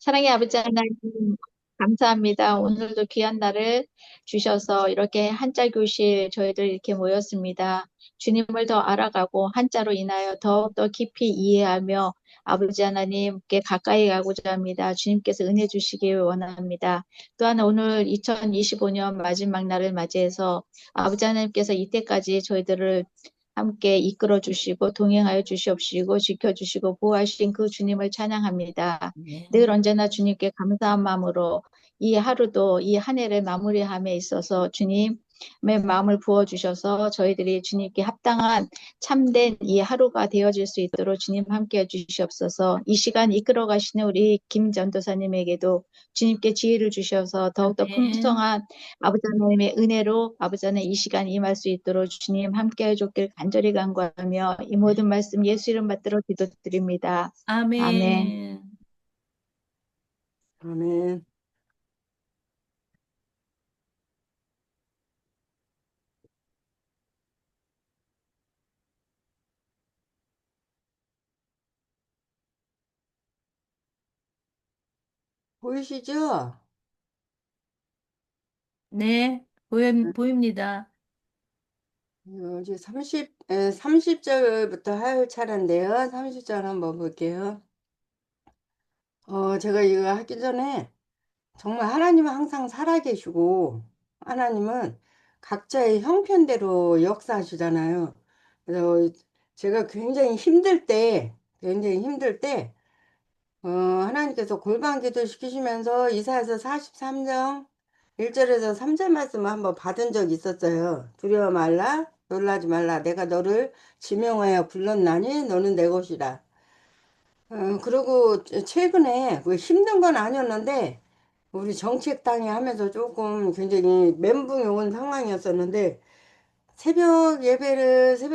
사랑의 아버지 하나님, 감사합니다. 오늘도 귀한 날을 주셔서 이렇게 한자 교실 저희들 이렇게 모였습니다. 주님을 더 알아가고 한자로 인하여 더욱더 깊이 이해하며 아버지 하나님께 가까이 가고자 합니다. 주님께서 은혜 주시기 원합니다. 또한 오늘 2025년 마지막 날을 맞이해서 아버지 하나님께서 이때까지 저희들을 함께 이끌어 주시고 동행하여 주시옵시고 지켜주시고 보호하신 그 주님을 찬양합니다. 네. 늘 언제나 주님께 감사한 마음으로 이 하루도 이 한 해를 마무리함에 있어서 주님의 마음을 부어주셔서 저희들이 주님께 합당한 참된 이 하루가 되어질 수 있도록 주님 함께해 주시옵소서. 이 시간 이끌어 가시는 우리 김 전도사님에게도 주님께 지혜를 주셔서 더욱더 아멘. 풍성한 아버지 하나님의 은혜로 아버지 하나님 이 시간 임할 수 있도록 주님 함께해 줬길 간절히 간구하며 이 모든 말씀 예수 이름 받들어 기도드립니다. 아멘. 아멘. 아멘. 보이시죠? 네, 보입니다. 이제 30절부터 할 차례인데요. 30절 한번 볼게요. 제가 이거 하기 전에 정말 하나님은 항상 살아계시고 하나님은 각자의 형편대로 역사하시잖아요. 그래서 제가 굉장히 힘들 때, 하나님께서 골방 기도 시키시면서 이사야서 43장 1절에서 3절 말씀을 한번 받은 적이 있었어요. 두려워 말라, 놀라지 말라. 내가 너를 지명하여 불렀나니 너는 내 것이라. 그리고 최근에 그 힘든 건 아니었는데 우리 정책당에 하면서 조금 굉장히 멘붕이 온 상황이었었는데 새벽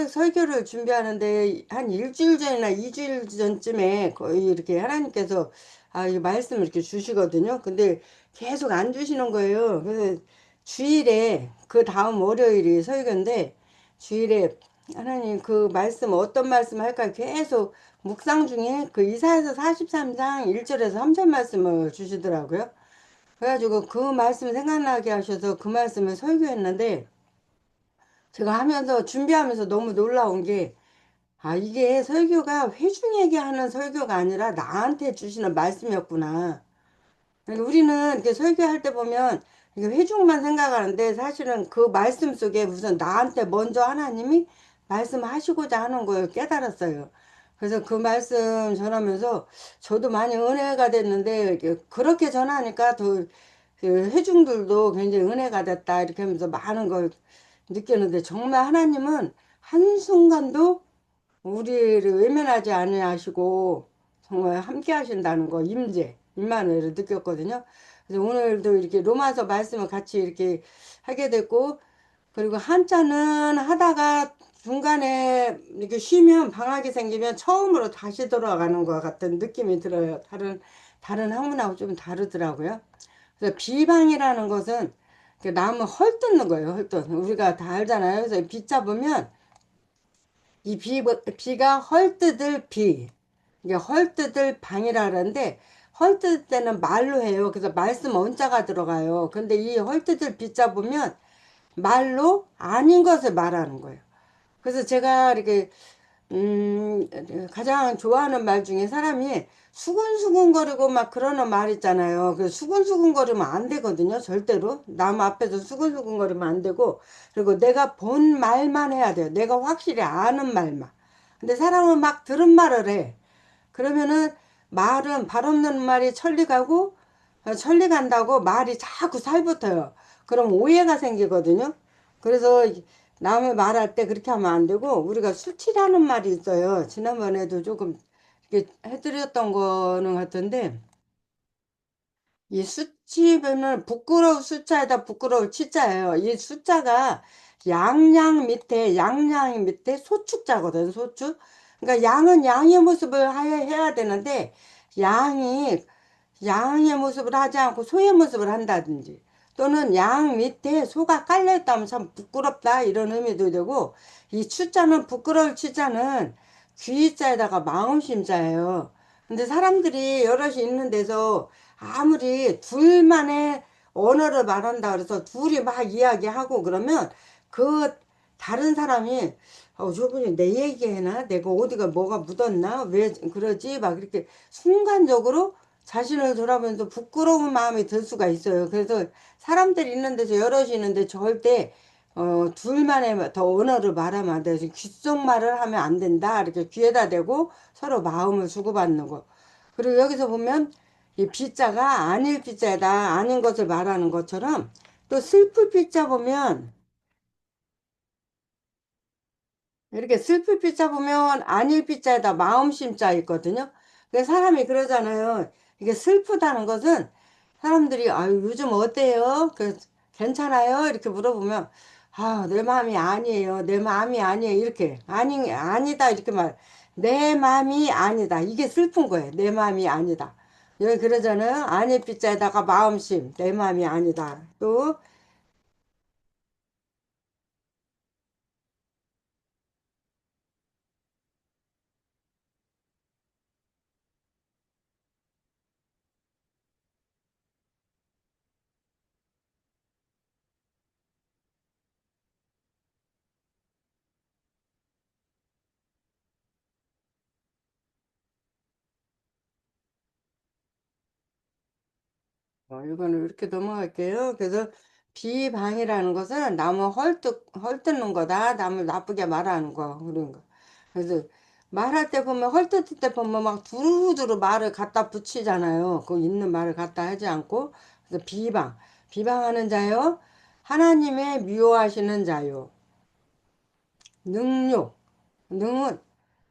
설교를 준비하는데 한 일주일 전이나 이주일 전쯤에 거의 이렇게 하나님께서 이 말씀을 이렇게 주시거든요. 근데 계속 안 주시는 거예요. 그래서 주일에 그 다음 월요일이 설교인데 주일에 하나님 그 말씀 어떤 말씀 할까 계속 묵상 중에 그 이사야서 43장 1절에서 3절 말씀을 주시더라고요. 그래가지고 그 말씀 생각나게 하셔서 그 말씀을 설교했는데 제가 하면서 준비하면서 너무 놀라운 게 이게 설교가 회중에게 하는 설교가 아니라 나한테 주시는 말씀이었구나. 그러니까 우리는 이렇게 설교할 때 보면 이게 회중만 생각하는데 사실은 그 말씀 속에 무슨 나한테 먼저 하나님이 말씀하시고자 하는 걸 깨달았어요. 그래서 그 말씀 전하면서 저도 많이 은혜가 됐는데 그렇게 전하니까 더 그 회중들도 굉장히 은혜가 됐다 이렇게 하면서 많은 걸 느꼈는데 정말 하나님은 한순간도 우리를 외면하지 아니하시고 정말 함께 하신다는 거 임마누엘을 느꼈거든요. 그래서 오늘도 이렇게 로마서 말씀을 같이 이렇게 하게 됐고 그리고 한자는 하다가 중간에 이렇게 쉬면 방학이 생기면 처음으로 다시 돌아가는 것 같은 느낌이 들어요. 다른 학문하고 좀 다르더라고요. 그래서 비방이라는 것은 나무 헐뜯는 거예요. 헐뜯. 우리가 다 알잖아요. 그래서 비 잡으면 비가 헐뜯을 비. 이게 헐뜯을 방이라 그러는데 헐뜯을 때는 말로 해요. 그래서 말씀 원자가 들어가요. 근데 이 헐뜯을 비 잡으면 말로 아닌 것을 말하는 거예요. 그래서 제가 이렇게 가장 좋아하는 말 중에 사람이 수근수근거리고 막 그러는 말 있잖아요. 그 수근수근거리면 안 되거든요. 절대로. 남 앞에서 수근수근거리면 안 되고. 그리고 내가 본 말만 해야 돼요. 내가 확실히 아는 말만. 근데 사람은 막 들은 말을 해. 그러면은 말은 발 없는 말이 천리 가고, 천리 간다고 말이 자꾸 살붙어요. 그럼 오해가 생기거든요. 그래서 남의 말할 때 그렇게 하면 안 되고 우리가 수치라는 말이 있어요. 지난번에도 조금 이렇게 해드렸던 거는 같은데 이 수치는 부끄러울 숫자에다 부끄러울 치자예요. 이 숫자가 양양 밑에 소축자거든. 소축. 그러니까 양은 양의 모습을 해야 되는데 양이 양의 모습을 하지 않고 소의 모습을 한다든지 또는 양 밑에 소가 깔려있다면 참 부끄럽다 이런 의미도 되고 이 추자는 부끄러울 추자는 귀자에다가 마음심자예요. 근데 사람들이 여럿이 있는 데서 아무리 둘만의 언어를 말한다 그래서 둘이 막 이야기하고 그러면 그 다른 사람이 저분이 내 얘기해나? 내가 어디가 뭐가 묻었나? 왜 그러지? 막 이렇게 순간적으로 자신을 돌아보면서 부끄러운 마음이 들 수가 있어요. 그래서 사람들이 있는 데서 여럿이 있는데 절대 둘만의 더 언어를 말하면 안 돼요. 귓속말을 하면 안 된다. 이렇게 귀에다 대고 서로 마음을 주고받는 거. 그리고 여기서 보면 이 비자가 아닐 비자다. 아닌 것을 말하는 것처럼 또 슬플 비자 보면 이렇게 슬플 피자 보면 안일 피자에다 마음심자 있거든요. 그 사람이 그러잖아요. 이게 슬프다는 것은 사람들이 아유 요즘 어때요? 괜찮아요? 이렇게 물어보면 아 내 마음이 아니에요. 내 마음이 아니에요. 이렇게 아니다 이렇게 말. 내 마음이 아니다. 이게 슬픈 거예요. 내 마음이 아니다. 여기 그러잖아요. 안일 피자에다가 마음심 내 마음이 아니다. 또 이거는 이렇게 넘어갈게요. 그래서 비방이라는 것은 남을 헐뜯는 거다. 남을 나쁘게 말하는 거. 그런 거. 그래서 말할 때 보면 헐뜯을 때 보면 막 두루두루 말을 갖다 붙이잖아요. 그 있는 말을 갖다 하지 않고. 그래서 비방. 비방하는 자요. 하나님의 미워하시는 자요. 능욕. 능은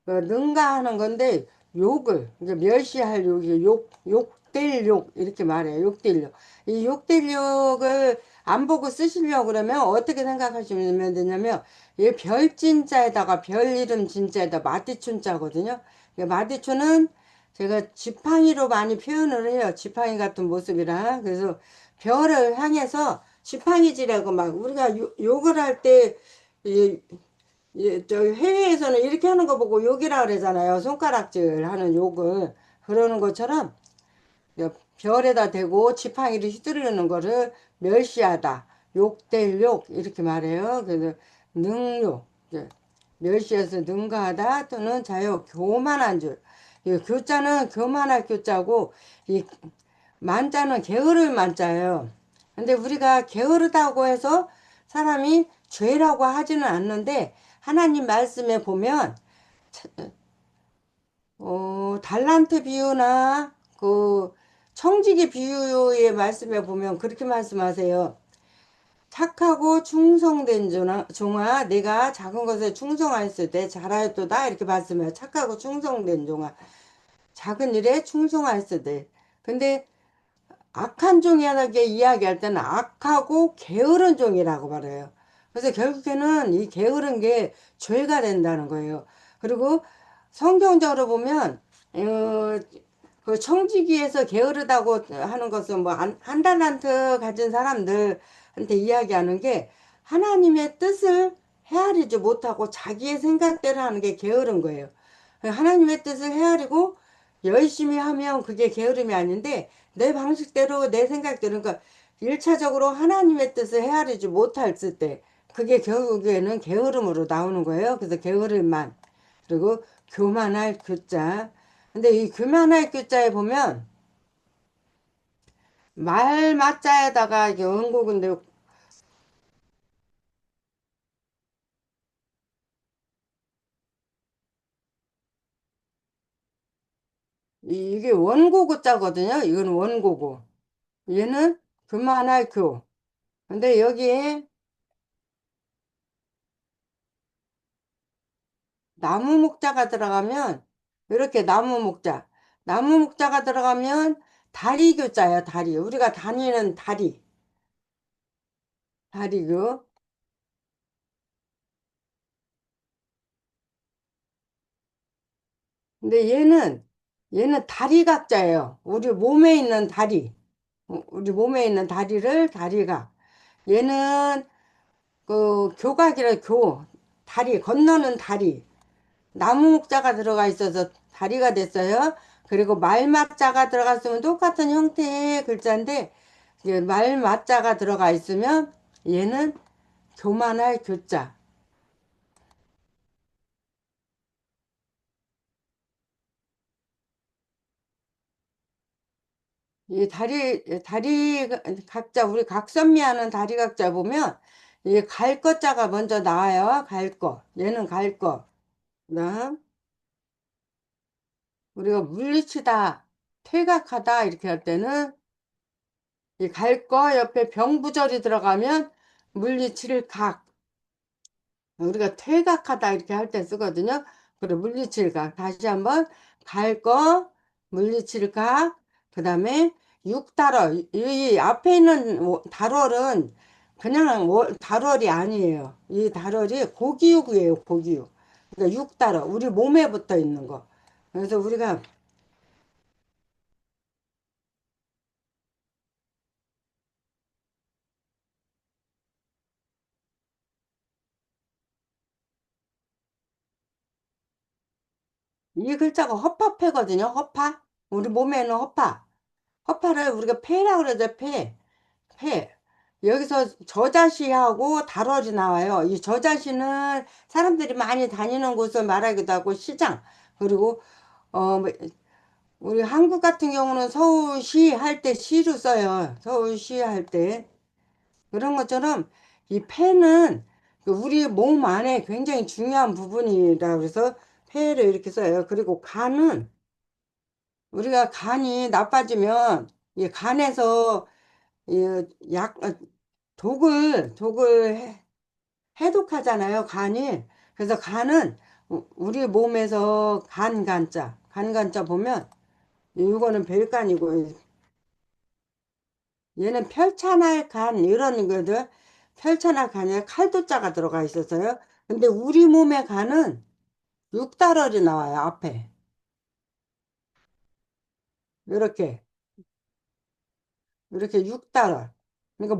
능가하는 건데 욕을 이제 멸시할 욕이 욕될 욕 이렇게 말해요. 욕될 욕. 이 욕될 욕을 안 보고 쓰시려고 그러면 어떻게 생각하시면 되냐면 이 별진자에다가 별 이름 진자에다 마디춘자거든요. 마디춘은 제가 지팡이로 많이 표현을 해요. 지팡이 같은 모습이라. 그래서 별을 향해서 지팡이질하고 막 우리가 욕을 할때 예, 저 해외에서는 이렇게 하는 거 보고 욕이라 그러잖아요. 손가락질 하는 욕을. 그러는 것처럼 별에다 대고 지팡이를 휘두르는 거를 멸시하다. 욕될 욕. 이렇게 말해요. 그래서 능욕. 예, 멸시해서 능가하다 또는 자요. 교만한 줄. 이 교자는 교만할 교자고 이 만자는 게으를 만자예요. 근데 우리가 게으르다고 해서 사람이 죄라고 하지는 않는데 하나님 말씀에 보면 달란트 비유나 그 청지기 비유의 말씀에 보면 그렇게 말씀하세요. 착하고 충성된 종아 내가 작은 것에 충성하였을 때 잘하였도다 이렇게 말씀해요. 착하고 충성된 종아 작은 일에 충성하였을 때 근데 악한 종이라게 이야기할 때는 악하고 게으른 종이라고 말해요. 그래서 결국에는 이 게으른 게 죄가 된다는 거예요. 그리고 성경적으로 보면 그 청지기에서 게으르다고 하는 것은 뭐 한 달란트 가진 사람들한테 이야기하는 게 하나님의 뜻을 헤아리지 못하고 자기의 생각대로 하는 게 게으른 거예요. 하나님의 뜻을 헤아리고 열심히 하면 그게 게으름이 아닌데 내 방식대로 내 생각대로 그러니까 일차적으로 하나님의 뜻을 헤아리지 못할 때 그게 결국에는 게으름으로 나오는 거예요. 그래서 게으름만 그리고 교만할 교자 근데 이 교만할 교자에 보면 말 맞자에다가 이게 원고인데 이게 원고고 자거든요. 이거는 원고고 얘는 교만할 교 근데 여기에 나무 목자가 들어가면 이렇게 나무 목자가 들어가면 다리 교자야 다리 우리가 다니는 다리교 근데 얘는 다리 각자예요 우리 몸에 있는 다리 우리 몸에 있는 다리를 다리가 얘는 그 교각이라 교 다리 건너는 다리 나무 목자가 들어가 있어서 다리가 됐어요 그리고 말맞자가 들어갔으면 똑같은 형태의 글자인데 이제 말맞자가 들어가 있으면 얘는 교만할 교자. 이 다리 각자, 우리 각선미하는 다리 각자 보면, 이 갈 거자가 먼저 나와요. 갈 거. 얘는 갈 거. 그다음, 우리가 물리치다, 퇴각하다, 이렇게 할 때는, 이 갈 거 옆에 병부절이 들어가면, 물리칠 각. 우리가 퇴각하다, 이렇게 할 때 쓰거든요. 그리고 물리칠 각. 다시 한번, 갈 거, 물리칠 각. 그 다음에, 육달어. 이 앞에 있는 달월은 그냥 달월이 아니에요. 이 달월이 고기육이에요, 고기육. 그러니까 육달어. 우리 몸에 붙어 있는 거. 그래서 우리가 이 글자가 허파패거든요. 허파. 우리 몸에는 허파. 허파를 우리가 폐라고 그러죠. 폐. 폐. 여기서 저자시하고 달월이 나와요. 이 저자시는 사람들이 많이 다니는 곳을 말하기도 하고 시장. 그리고 뭐 우리 한국 같은 경우는 서울시 할 때 시로 써요. 서울시 할 때. 그런 것처럼 이 폐는 그 우리 몸 안에 굉장히 중요한 부분이라 그래서 폐를 이렇게 써요. 그리고 간은 우리가 간이 나빠지면 이 간에서 이 독을 해독하잖아요, 간이. 그래서 간은 우리 몸에서 간간자 보면 이거는 별간이고 얘는 펼쳐날 간 이런 거들 펼쳐날 간에 칼도자가 들어가 있었어요. 근데 우리 몸의 간은 육달월이 나와요, 앞에. 이렇게 이렇게 육달월. 그러니까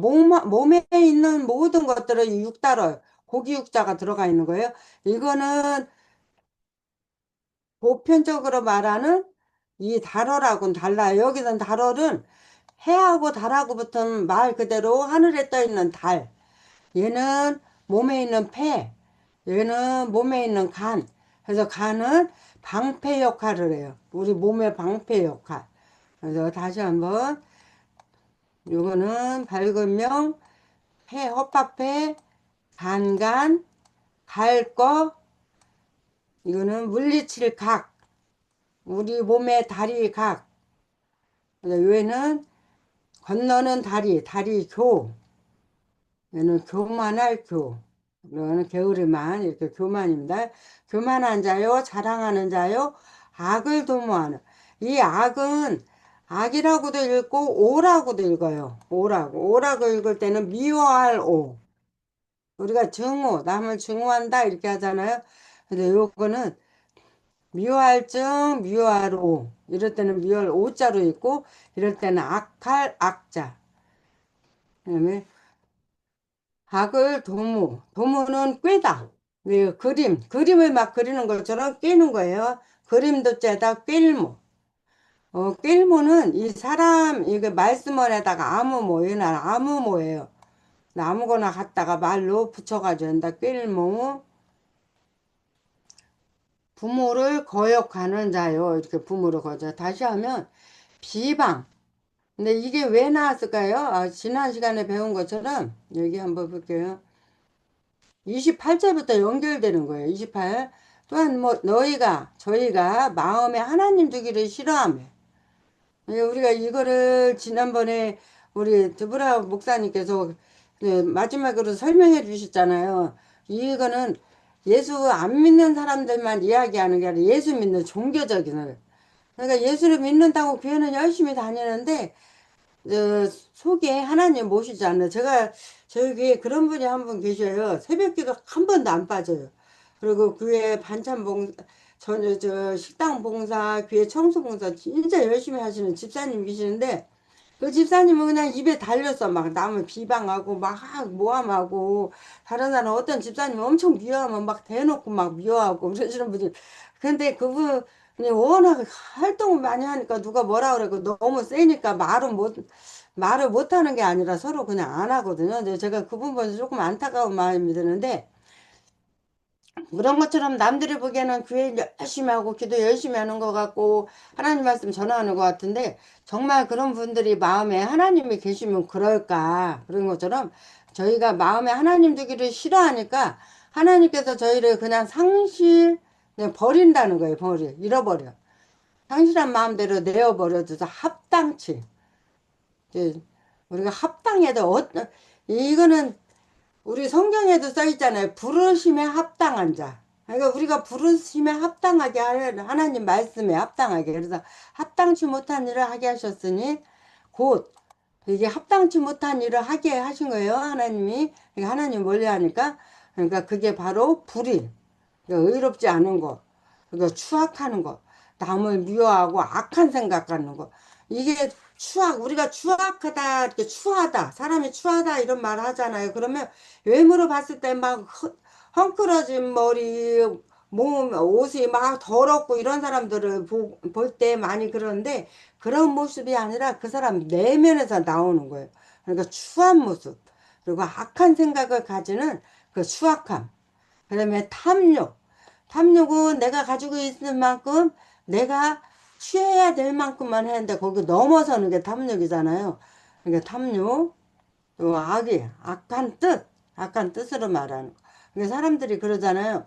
몸에 있는 모든 것들은 이 육달월 고기 육자가 들어가 있는 거예요. 이거는 보편적으로 말하는 이 달월하고는 달라요. 여기는 달월은 해하고 달하고 붙은 말 그대로 하늘에 떠 있는 달. 얘는 몸에 있는 폐. 얘는 몸에 있는 간. 그래서 간은 방패 역할을 해요. 우리 몸의 방패 역할. 그래서 다시 한번 요거는 밝은명, 폐, 헛밥폐, 간간, 갈거, 이거는 물리칠 각. 우리 몸의 다리 각. 얘는 건너는 다리 교. 얘는 교만할 교. 이거는 게으르만, 이렇게 교만입니다. 교만한 자요, 자랑하는 자요, 악을 도모하는. 이 악은 악이라고도 읽고 오라고도 읽어요. 오라고 읽을 때는 미워할 오. 우리가 증오, 남을 증오한다 이렇게 하잖아요. 근데 요거는 미워할 증, 미워할 오. 이럴 때는 미워할 오자로 있고, 이럴 때는 악할 악자. 그다음에 악을 도모. 도모는 꿰다. 왜 그림을 막 그리는 것처럼 꿰는 거예요. 그림도 째다 꿰일모. 꿰일모는 이 사람 이게 말씀을에다가 아무모, 얘는 아무모예요. 아무거나 갖다가 말로 붙여가지고 한다. 꿰일모. 부모를 거역하는 자요. 이렇게 부모를 거저. 다시 하면 비방. 근데 이게 왜 나왔을까요? 지난 시간에 배운 것처럼 여기 한번 볼게요. 28절부터 연결되는 거예요. 28. 또한 뭐 저희가 마음에 하나님 두기를 싫어하며. 우리가 이거를 지난번에 우리 드브라 목사님께서 마지막으로 설명해 주셨잖아요. 이거는 예수 안 믿는 사람들만 이야기하는 게 아니라 예수 믿는 종교적인. 그러니까 예수를 믿는다고 교회는 열심히 다니는데 속에 하나님 모시지 않는 저희 교회에 그런 분이 한 분 계셔요. 새벽기도 한 번도 안 빠져요. 그리고 교회 반찬 봉사, 식당 봉사, 교회 청소 봉사 진짜 열심히 하시는 집사님 계시는데 그 집사님은 그냥 입에 달려서 막 남을 비방하고 막 모함하고 다른 사람 어떤 집사님은 엄청 미워하면 막 대놓고 막 미워하고 그러시는 분이 근데 그분 그냥 워낙 활동을 많이 하니까 누가 뭐라 그러고 너무 세니까 말을 못 하는 게 아니라 서로 그냥 안 하거든요. 근데 제가 그 부분에서 조금 안타까운 마음이 드는데, 그런 것처럼 남들이 보기에는 교회 열심히 하고 기도 열심히 하는 것 같고 하나님 말씀 전하는 것 같은데, 정말 그런 분들이 마음에 하나님이 계시면 그럴까, 그런 것처럼 저희가 마음에 하나님 두기를 싫어하니까 하나님께서 저희를 그냥 그냥 버린다는 거예요. 잃어버려. 상실한 마음대로 내어버려줘서 합당치. 이제 우리가 합당해도 이거는 우리 성경에도 써 있잖아요. 부르심에 합당한 자. 그러니까 우리가 부르심에 합당하게 하는 하나님 말씀에 합당하게. 그래서 합당치 못한 일을 하게 하셨으니 곧 이게 합당치 못한 일을 하게 하신 거예요. 하나님이. 그러니까 하나님 멀리 하니까. 그러니까 그게 바로 불의. 그러니까 의롭지 않은 거. 그러니까 추악하는 거. 남을 미워하고 악한 생각 갖는 거. 이게 우리가 추악하다, 이렇게 추하다, 사람이 추하다 이런 말 하잖아요. 그러면 외모로 봤을 때 막 헝클어진 머리, 옷이 막 더럽고 이런 사람들을 볼 때 많이 그러는데, 그런 모습이 아니라 그 사람 내면에서 나오는 거예요. 그러니까 추한 모습, 그리고 악한 생각을 가지는 그 추악함. 그다음에 탐욕. 탐욕은 내가 가지고 있는 만큼 내가 취해야 될 만큼만 했는데 거기 넘어서는 게 탐욕이잖아요. 그러니까 탐욕, 또 악한 뜻으로 말하는 거. 그러니까 사람들이 그러잖아요.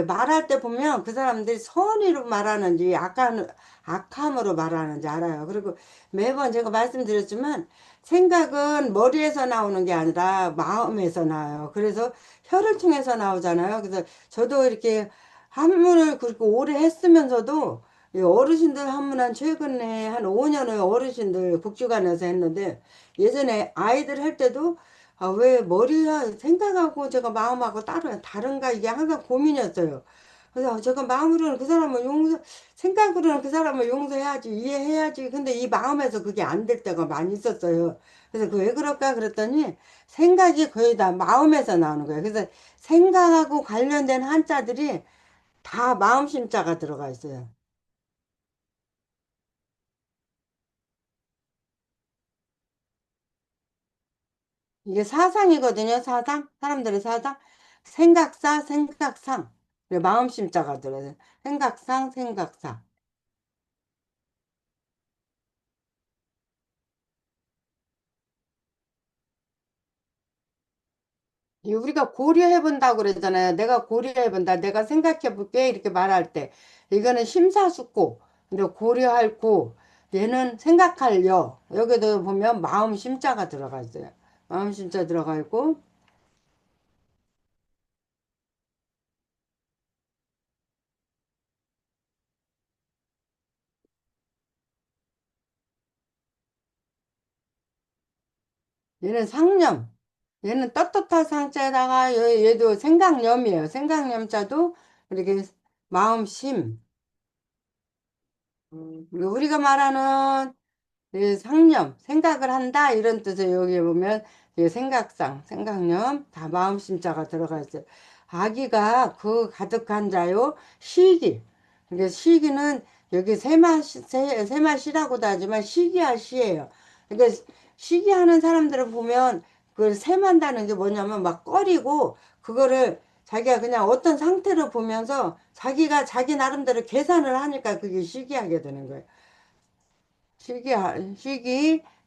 말할 때 보면 그 사람들이 선의로 말하는지 악함으로 말하는지 알아요. 그리고 매번 제가 말씀드렸지만 생각은 머리에서 나오는 게 아니라 마음에서 나와요. 그래서 혀를 통해서 나오잖아요. 그래서 저도 이렇게 한문을 그렇게 오래 했으면서도 이 어르신들 한문한 최근에 한 5년을 어르신들 국주관에서 했는데, 예전에 아이들 할 때도 왜 머리가 생각하고 제가 마음하고 다른가 이게 항상 고민이었어요. 그래서 제가 마음으로는 그 사람을 생각으로는 그 사람을 용서해야지, 이해해야지. 근데 이 마음에서 그게 안 될 때가 많이 있었어요. 그래서 그 왜 그럴까 그랬더니 생각이 거의 다 마음에서 나오는 거예요. 그래서 생각하고 관련된 한자들이 다 마음심자가 들어가 있어요. 이게 사상이거든요. 사상. 사람들의 사상. 생각상. 그리고 마음심자가 들어요. 생각사. 이 우리가 고려해 본다고 그러잖아요. 내가 고려해 본다. 내가 생각해 볼게. 이렇게 말할 때. 이거는 심사숙고. 근데 고려할 고. 얘는 생각할 여. 여기도 보면 마음심자가 들어가 있어요. 마음심자 들어가 있고. 얘는 상념. 얘는 떳떳한 상자에다가 얘도 생각념이에요. 생각념자도 이렇게 마음심. 그리고 우리가 말하는 이 상념, 생각을 한다 이런 뜻에 여기 보면 이 생각념 다 마음심자가 들어가 있어요. 아기가 그 가득한 자요 시기. 그러니까 시기는 여기 세마시라고도 하지만 시기야 시예요. 그러니까 시기하는 사람들을 보면 그걸 세만다는 게 뭐냐면 막 꺼리고 그거를 자기가 그냥 어떤 상태로 보면서 자기가 자기 나름대로 계산을 하니까 그게 시기하게 되는 거예요.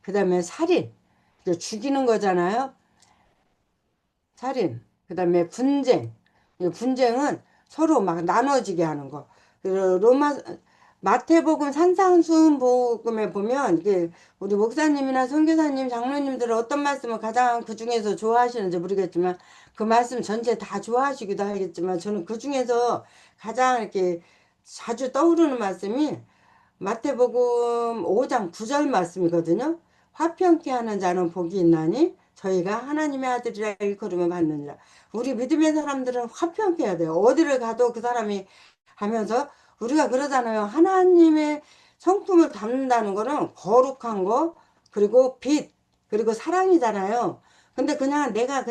그 다음에 살인. 이제 죽이는 거잖아요. 살인. 그 다음에 분쟁. 이 분쟁은 서로 막 나눠지게 하는 거. 마태복음 산상수훈복음에 보면, 이게 우리 목사님이나 선교사님, 장로님들은 어떤 말씀을 가장 그 중에서 좋아하시는지 모르겠지만, 그 말씀 전체 다 좋아하시기도 하겠지만, 저는 그 중에서 가장 이렇게 자주 떠오르는 말씀이 마태복음 5장 9절 말씀이거든요. 화평케 하는 자는 복이 있나니 저희가 하나님의 아들이라 일컬음을 받느니라. 우리 믿음의 사람들은 화평케 해야 돼요. 어디를 가도 그 사람이 하면서 우리가 그러잖아요. 하나님의 성품을 담는다는 거는 거룩한 거, 그리고 빛, 그리고 사랑이잖아요. 근데 그냥 내가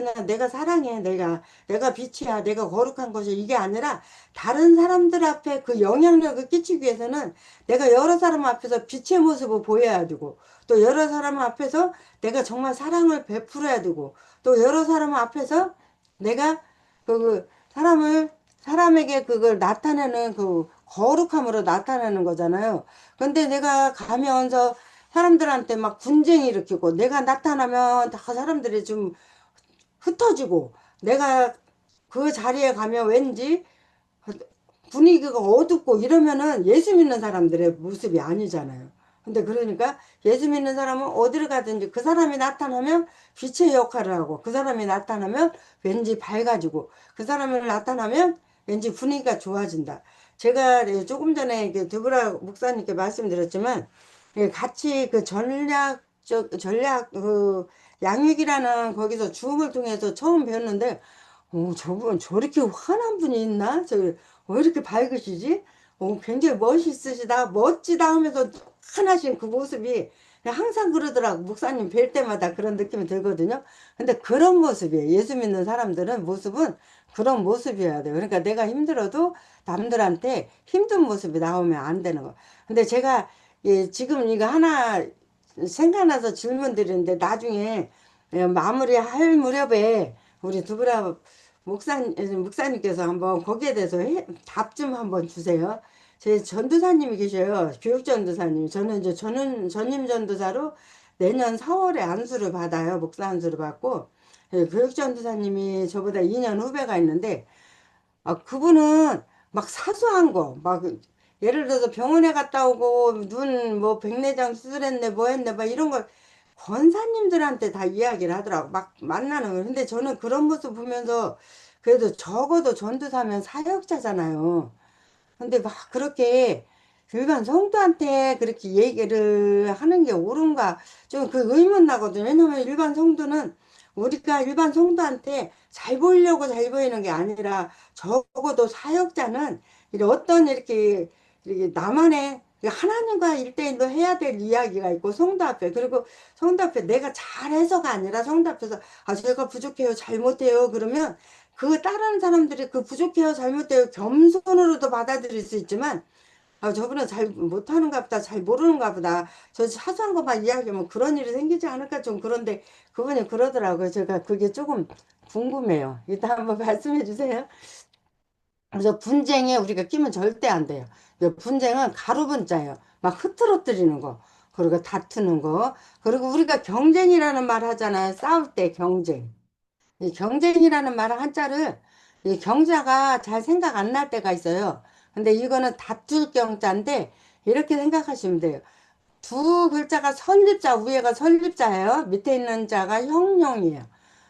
사랑해. 내가 빛이야. 내가 거룩한 것이 이게 아니라 다른 사람들 앞에 그 영향력을 끼치기 위해서는 내가 여러 사람 앞에서 빛의 모습을 보여야 되고 또 여러 사람 앞에서 내가 정말 사랑을 베풀어야 되고 또 여러 사람 앞에서 내가 사람에게 그걸 나타내는 그 거룩함으로 나타내는 거잖아요. 근데 내가 가면서 사람들한테 막 분쟁이 일으키고 내가 나타나면 다 사람들이 좀 흩어지고 내가 그 자리에 가면 왠지 분위기가 어둡고 이러면은 예수 믿는 사람들의 모습이 아니잖아요. 근데 그러니까 예수 믿는 사람은 어디를 가든지 그 사람이 나타나면 빛의 역할을 하고 그 사람이 나타나면 왠지 밝아지고 그 사람이 나타나면 왠지 분위기가 좋아진다. 제가 조금 전에 드브라 목사님께 말씀드렸지만 같이 그 전략 양육이라는 거기서 줌을 통해서 처음 배웠는데 저분 저렇게 환한 분이 있나? 왜 이렇게 밝으시지? 굉장히 멋있으시다, 멋지다 하면서 환하신 그 모습이 그냥 항상 그러더라고. 목사님 뵐 때마다 그런 느낌이 들거든요. 근데 그런 모습이에요. 예수 믿는 사람들은 모습은 그런 모습이어야 돼요. 그러니까 내가 힘들어도 남들한테 힘든 모습이 나오면 안 되는 거. 근데 제가 지금 이거 하나 생각나서 질문 드리는데 나중에 마무리할 무렵에 우리 두브라 목사님께서 한번 거기에 대해서 답 좀 한번 주세요. 제 전도사님이 계셔요. 교육전도사님. 저는 이제 전임 전도사로 내년 4월에 안수를 받아요. 목사 안수를 받고. 교육전도사님이 저보다 2년 후배가 있는데, 그분은 막 사소한 거, 막, 예를 들어서 병원에 갔다 오고, 눈, 뭐, 백내장 수술했네, 뭐 했네, 막 이런 걸 권사님들한테 다 이야기를 하더라고. 막 만나는 거. 근데 저는 그런 모습 보면서, 그래도 적어도 전도사면 사역자잖아요. 근데 막 그렇게 일반 성도한테 그렇게 얘기를 하는 게 옳은가 좀 그 의문 나거든요. 왜냐면 일반 성도는 우리가 일반 성도한테 잘 보이려고 잘 보이는 게 아니라 적어도 사역자는 이렇게 나만의 하나님과 일대일로 해야 될 이야기가 있고 성도 앞에 그리고 성도 앞에 내가 잘해서가 아니라 성도 앞에서 제가 부족해요 잘못해요 그러면 그 다른 사람들이 그 부족해요 잘못해요 겸손으로도 받아들일 수 있지만 저분은 잘 못하는가 보다 잘 모르는가 보다 저 사소한 것만 이야기하면 그런 일이 생기지 않을까 좀 그런데 그분이 그러더라고요. 제가 그게 조금 궁금해요. 이따 한번 말씀해 주세요. 그래서 분쟁에 우리가 끼면 절대 안 돼요. 분쟁은 가로 분자예요. 막 흐트러뜨리는 거 그리고 다투는 거 그리고 우리가 경쟁이라는 말 하잖아요. 싸울 때 경쟁 이 경쟁이라는 말 한자를 이 경자가 잘 생각 안 날 때가 있어요. 근데 이거는 다툴 경자인데 이렇게 생각하시면 돼요. 두 글자가 설립자, 위에가 설립자예요. 밑에 있는 자가 형용이에요.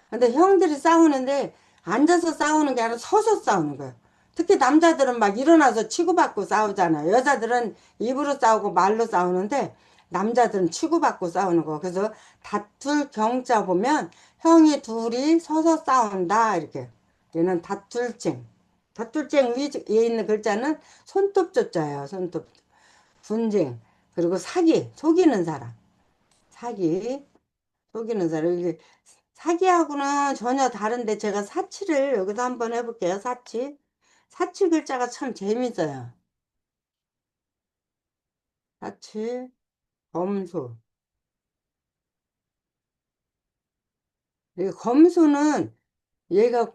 근데 형들이 싸우는데 앉아서 싸우는 게 아니라 서서 싸우는 거예요. 특히 남자들은 막 일어나서 치고받고 싸우잖아요. 여자들은 입으로 싸우고 말로 싸우는데 남자들은 치고받고 싸우는 거. 그래서 다툴 경자 보면 형이 둘이 서서 싸운다 이렇게. 얘는 다툴쟁. 다툴쟁 위에 있는 글자는 손톱조자예요. 손톱. 분쟁. 그리고 사기. 속이는 사람. 사기. 속이는 사람. 이게 사기하고는 전혀 다른데 제가 사치를 여기서 한번 해볼게요. 사치. 사치 글자가 참 재밌어요. 사치, 검소. 이 검소는 얘가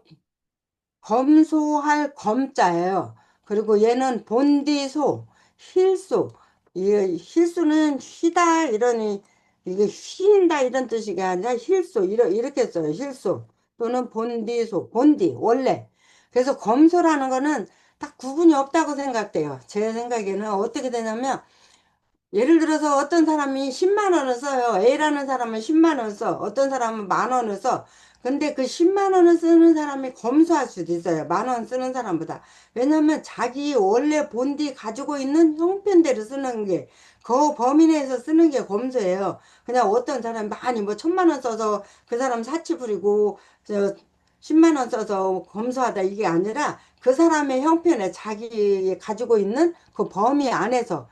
검소할 검자예요. 그리고 얘는 본디소, 힐소. 이 힐소는 휘다 이러니 이게 휘인다 이런 뜻이 아니라 힐소 이렇게 써요. 힐소 또는 본디소, 본디 원래. 그래서 검소라는 거는 딱 구분이 없다고 생각돼요. 제 생각에는 어떻게 되냐면 예를 들어서 어떤 사람이 10만 원을 써요. A라는 사람은 10만 원을 써. 어떤 사람은 만 원을 써. 근데 그 10만 원을 쓰는 사람이 검소할 수도 있어요. 만 원 쓰는 사람보다. 왜냐면 자기 원래 본디 가지고 있는 형편대로 쓰는 게, 그 범위 내에서 쓰는 게 검소예요. 그냥 어떤 사람이 많이 뭐 1,000만 원 써서 그 사람 사치 부리고, 10만 원 써서 검소하다 이게 아니라 그 사람의 형편에 자기 가지고 있는 그 범위 안에서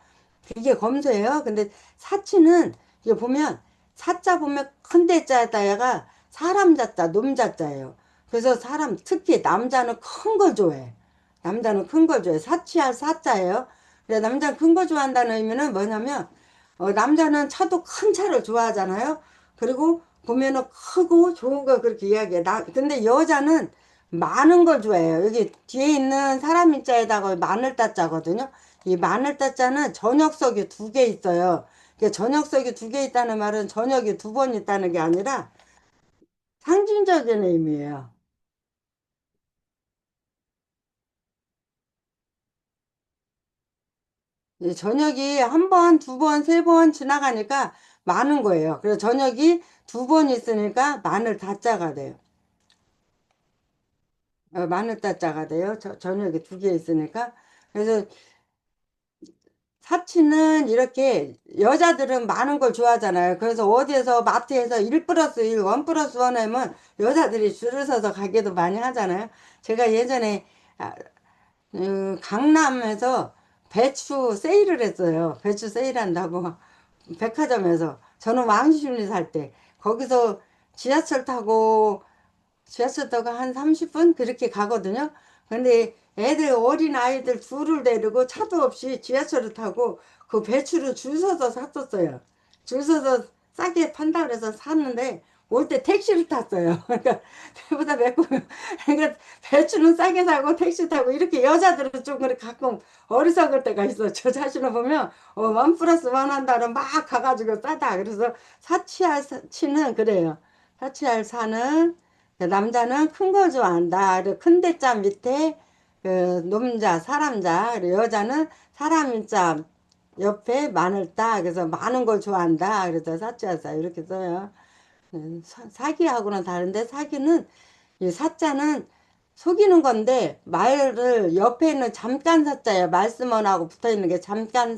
이게 검소예요. 근데 사치는 이게 보면 사자 보면 큰 대자에다가 사람 자자, 놈 자자예요. 그래서 사람, 특히 남자는 큰 걸 좋아해. 남자는 큰 걸 좋아해. 사치할 사자예요. 그래, 남자는 큰 거 좋아한다는 의미는 뭐냐면, 남자는 차도 큰 차를 좋아하잖아요. 그리고 보면은 크고 좋은 거 그렇게 이야기해. 근데 여자는 많은 걸 좋아해요. 여기 뒤에 있는 사람 인자에다가 마늘 따자거든요. 이 마늘 따자는 저녁석이 두 개 있어요. 저녁석이 두 개 있다는 말은 저녁이 두 번 있다는 게 아니라 상징적인 의미예요. 저녁이 한 번, 두 번, 세 번 지나가니까 많은 거예요. 그래서 저녁이 두 번 있으니까 마늘 다짜가 돼요. 마늘 다짜가 돼요. 저녁이 두 개 있으니까. 그래서 사치는 이렇게 여자들은 많은 걸 좋아하잖아요. 그래서 어디에서 마트에서 1 플러스 1, 1 플러스 1 하면 여자들이 줄을 서서 가기도 많이 하잖아요. 제가 예전에 아, 강남에서 배추 세일을 했어요. 배추 세일한다고 백화점에서. 저는 왕십리 살 때 거기서 지하철 타고 한 30분 그렇게 가거든요. 근데 애들 어린 아이들 둘을 데리고 차도 없이 지하철을 타고 그 배추를 줄 서서 샀었어요. 줄 서서 싸게 판다 그래서 샀는데 올 때 택시를 tas어요. 그러니까 배보다 맵고 그러니까 배추는 싸게 사고 택시 타고 이렇게 여자들은 좀 그렇게 가끔 어리석을 때가 있어. 저 자신을 보면 원 플러스 원 한다는 막 가가지고 싸다. 그래서 사치할 사치는 그래요. 사치할 사는 남자는 큰 거 좋아한다. 그리고 큰 대자 밑에 그 놈자, 사람자. 그리고 여자는 사람자 옆에 마늘자. 그래서 많은 걸 좋아한다. 그래서 사치하사 이렇게 써요. 사기하고는 다른데 사기는 이 사자는 속이는 건데 말을 옆에 있는 잠깐 사자예요. 말씀원하고 붙어 있는 게 잠깐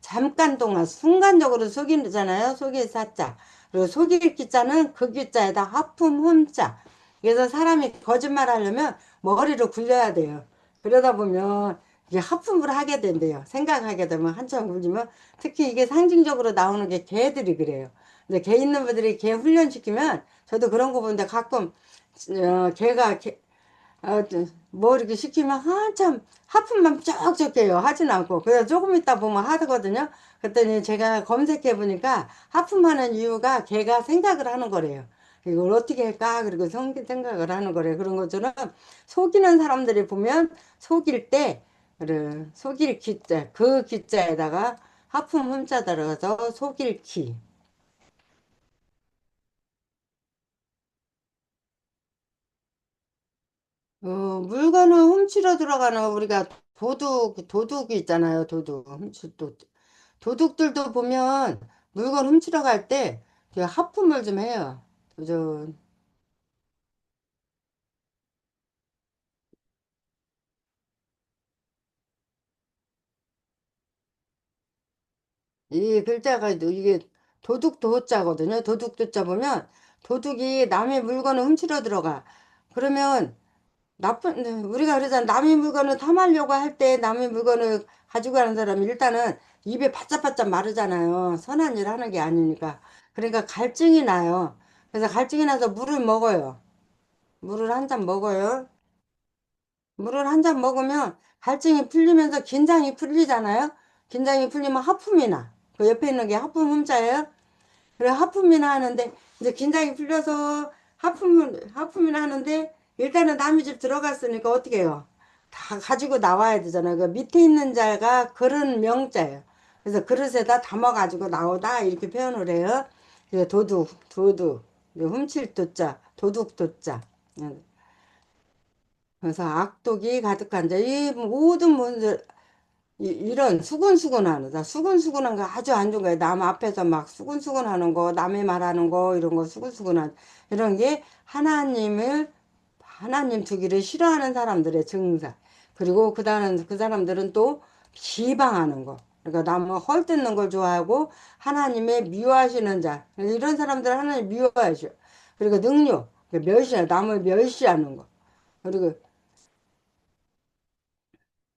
잠깐 동안 순간적으로 속이잖아요. 속일 사자. 그리고 속일 기자는 그 기자에다 하품 혼자. 그래서 사람이 거짓말 하려면 머리를 굴려야 돼요. 그러다 보면 이게 하품을 하게 된대요. 생각하게 되면 한참 굴리면 특히 이게 상징적으로 나오는 게 개들이 그래요. 근데 개 있는 분들이 개 훈련시키면 저도 그런 거 보는데 가끔 걔가 뭐 이렇게 시키면 한참 하품만 쩍쩍 해요. 하진 않고. 그래서 조금 있다 보면 하거든요. 그랬더니 제가 검색해 보니까 하품하는 이유가 걔가 생각을 하는 거래요. 이걸 어떻게 할까? 그리고 생각을 하는 거래요. 그런 것처럼 속이는 사람들이 보면 속일 때, 그래, 속일 기자, 그 기자에다가 하품 흠자 들어가서 속일 기. 물건을 훔치러 들어가는 우리가 도둑이 있잖아요. 도둑. 도둑들도 보면 물건 훔치러 갈 때 하품을 좀 해요. 저, 이 글자가 이게 도둑 도자거든요. 도둑 도자 보면 도둑이 남의 물건을 훔치러 들어가. 그러면 우리가 그러잖아. 남의 물건을 탐하려고 할 때 남의 물건을 가지고 가는 사람이 일단은 입에 바짝바짝 마르잖아요. 선한 일 하는 게 아니니까. 그러니까 갈증이 나요. 그래서 갈증이 나서 물을 먹어요. 물을 한 잔 먹어요. 물을 한 잔 먹으면 갈증이 풀리면서 긴장이 풀리잖아요. 긴장이 풀리면 하품이 나. 그 옆에 있는 게 하품 흠자예요. 그래 하품이나 하는데 이제 긴장이 풀려서 하품이나 하는데 일단은 남의 집 들어갔으니까 어떻게 해요? 다 가지고 나와야 되잖아요. 그 밑에 있는 자가 그릇 명자예요. 그래서 그릇에다 담아 가지고 나오다 이렇게 표현을 해요. 그래서 도둑 훔칠 도자 도둑 도자. 그래서 악독이 가득한 자, 이 모든 분들 이런 수근수근하는 수근수근한 거 아주 안 좋은 거예요. 남 앞에서 막 수근수근하는 거, 남의 말하는 거 이런 거 수근수근한 이런 게 하나님 두기를 싫어하는 사람들의 증상. 그리고 그 사람들은 또 비방하는 거. 그러니까 남을 헐뜯는 걸 좋아하고 하나님의 미워하시는 자. 이런 사람들 하나님 미워하셔. 그리고 능욕, 남을 멸시하는 거. 그리고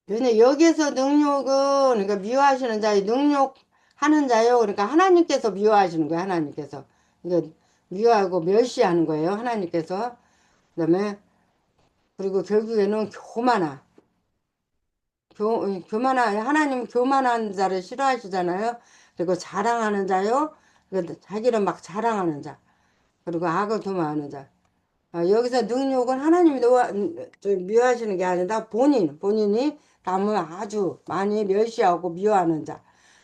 근데 여기에서 능욕은 그러니까 미워하시는 자의 능욕하는 자요. 그러니까 하나님께서 미워하시는 거예요. 하나님께서. 그러니까 미워하고 멸시하는 거예요. 하나님께서. 그다음에 그리고 결국에는 교만한 하나님 교만한 자를 싫어하시잖아요. 그리고 자랑하는 자요. 그리고 자기는 막 자랑하는 자. 그리고 악을 도모하는 자. 여기서 능욕은 하나님이 미워하시는 게 아니라 본인이 남을 아주 많이 멸시하고 미워하는 자.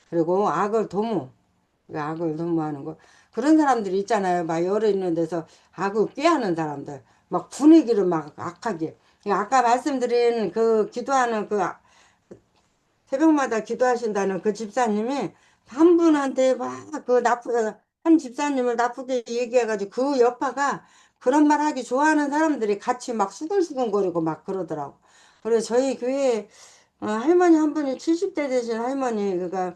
그리고 악을 도모하는 거. 그런 사람들이 있잖아요. 막 여러 있는 데서 악을 꾀하는 사람들. 막 분위기를 막 악하게. 아까 말씀드린 그 기도하는 새벽마다 기도하신다는 그 집사님이 한 분한테 막 한 집사님을 나쁘게 얘기해가지고 그 여파가 그런 말 하기 좋아하는 사람들이 같이 막 수근수근거리고 막 그러더라고. 그래서 저희 교회 할머니 한 분이 70대 되신 할머니, 그가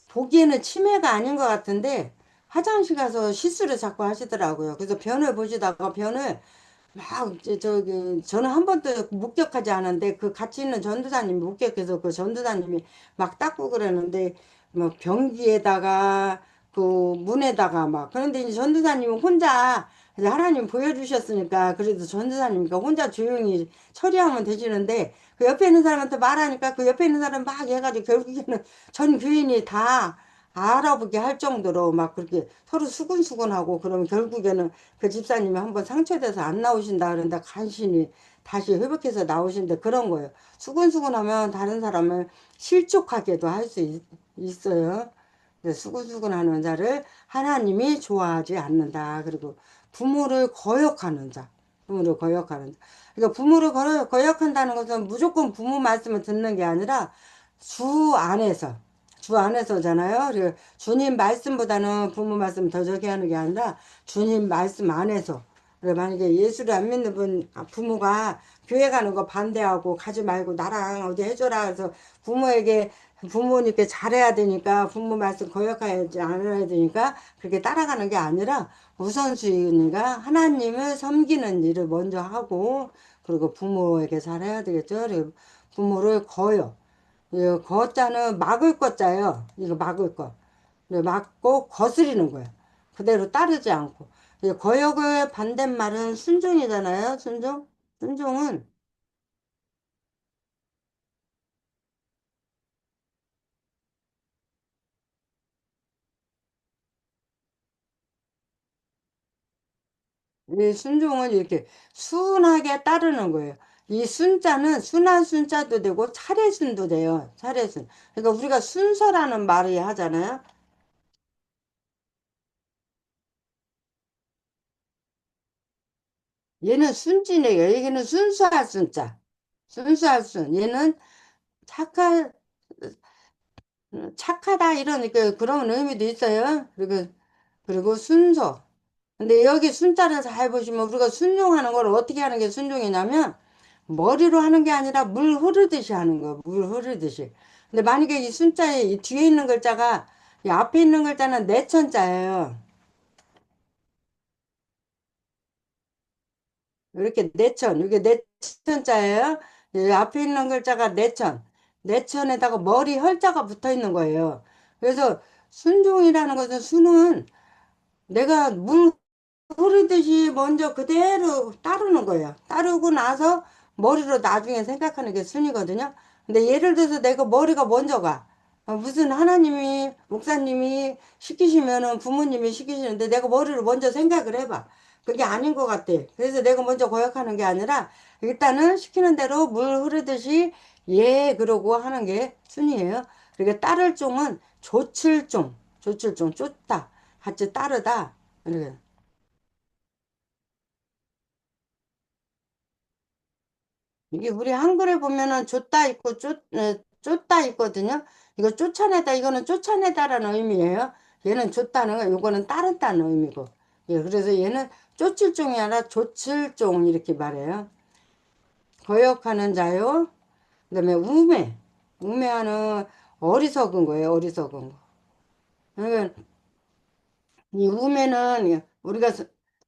보기에는 치매가 아닌 것 같은데 화장실 가서 실수를 자꾸 하시더라고요. 그래서 변을 보시다가 변을 막 저는 한 번도 목격하지 않은데 그 같이 있는 전도사님이 목격해서 그 전도사님이 막 닦고 그러는데 뭐 변기에다가 그 문에다가 막 그런데 이제 전도사님은 혼자 이제 하나님 보여주셨으니까 그래도 전도사님이니까 혼자 조용히 처리하면 되시는데 그 옆에 있는 사람한테 말하니까 그 옆에 있는 사람 막 해가지고 결국에는 전 교인이 다 알아보게 할 정도로 막 그렇게 서로 수근수근하고 그러면 결국에는 그 집사님이 한번 상처돼서 안 나오신다 그런데 간신히 다시 회복해서 나오신데 그런 거예요. 수근수근하면 다른 사람을 실족하게도 할 수 있어요. 수근수근하는 자를 하나님이 좋아하지 않는다. 그리고 부모를 거역하는 자. 부모를 거역하는 자. 그러니까 부모를 거역한다는 것은 무조건 부모 말씀을 듣는 게 아니라 주 안에서 주 안에서잖아요. 그리고 주님 말씀보다는 부모 말씀 더 저기 하는 게 아니라 주님 말씀 안에서. 그리고 만약에 예수를 안 믿는 부모가 교회 가는 거 반대하고 가지 말고 나랑 어디 해줘라 해서 부모에게 부모님께 잘해야 되니까 부모 말씀 거역하지 않아야 되니까 그렇게 따라가는 게 아니라 우선순위가 하나님을 섬기는 일을 먼저 하고 그리고 부모에게 잘해야 되겠죠. 그리고 부모를 거역. 이 거자는 막을 거자예요. 이거 막을 거. 막고 거스리는 거예요. 그대로 따르지 않고. 이 거역의 반대말은 순종이잖아요. 순종. 순종은 이 순종은 이렇게 순하게 따르는 거예요. 이 순자는 순한 순자도 되고 차례순도 돼요. 차례순. 그러니까 우리가 순서라는 말을 하잖아요. 얘는 순진해요. 얘는 순수할 순자. 순수할 순. 얘는 착할 착하다 이런 그런 의미도 있어요. 그리고 순서. 근데 여기 순자를 잘 보시면 우리가 순종하는 걸 어떻게 하는 게 순종이냐면 머리로 하는 게 아니라 물 흐르듯이 하는 거. 물 흐르듯이. 근데 만약에 이 순자에 이 뒤에 있는 글자가 이 앞에 있는 글자는 내천자예요. 이렇게 내천. 이게 내천자예요. 이 앞에 있는 글자가 내천. 내천에다가 머리 헐자가 붙어 있는 거예요. 그래서 순종이라는 것은 순은 내가 물 흐르듯이 먼저 그대로 따르는 거예요. 따르고 나서 머리로 나중에 생각하는 게 순이거든요. 근데 예를 들어서 내가 머리가 먼저 가. 무슨 하나님이, 목사님이 시키시면은 부모님이 시키시는데 내가 머리를 먼저 생각을 해봐. 그게 아닌 것 같아. 그래서 내가 먼저 거역하는 게 아니라 일단은 시키는 대로 물 흐르듯이 예, 그러고 하는 게 순이에요. 그러니까 따를 종은 조칠종, 쫓다, 같이 따르다. 이렇게. 이게 우리 한글에 보면은 쫓다 있고 쫓다 있거든요. 이거 쫓아내다, 이거는 쫓아내다라는 의미예요. 얘는 쫓다는 거, 이거는 따른다는 의미고. 예, 그래서 얘는 쫓을 종이 아니라 좇을 종 이렇게 말해요. 거역하는 자요. 그다음에 우매하는 어리석은 거예요. 어리석은 거. 그러니까 이 우매는 우리가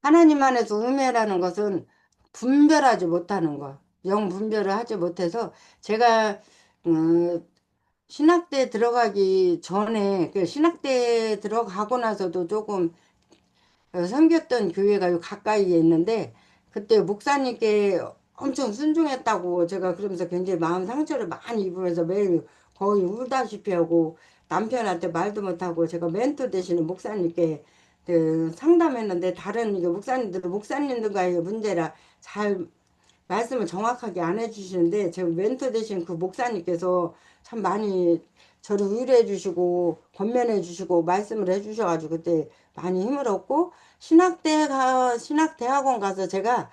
하나님 안에서 우매라는 것은 분별하지 못하는 거. 영 분별을 하지 못해서 제가 신학대 들어가기 전에 그 신학대 들어가고 나서도 조금 섬겼던 교회가 요 가까이에 있는데 그때 목사님께 엄청 순종했다고 제가 그러면서 굉장히 마음 상처를 많이 입으면서 매일 거의 울다시피 하고 남편한테 말도 못하고 제가 멘토 되시는 목사님께 상담했는데 다른 이게 목사님들은 목사님들과의 문제라 잘 말씀을 정확하게 안 해주시는데 제 멘토 되신 그 목사님께서 참 많이 저를 위로해 주시고 권면해 주시고 말씀을 해 주셔가지고 그때 많이 힘을 얻고 신학대학원 가서 제가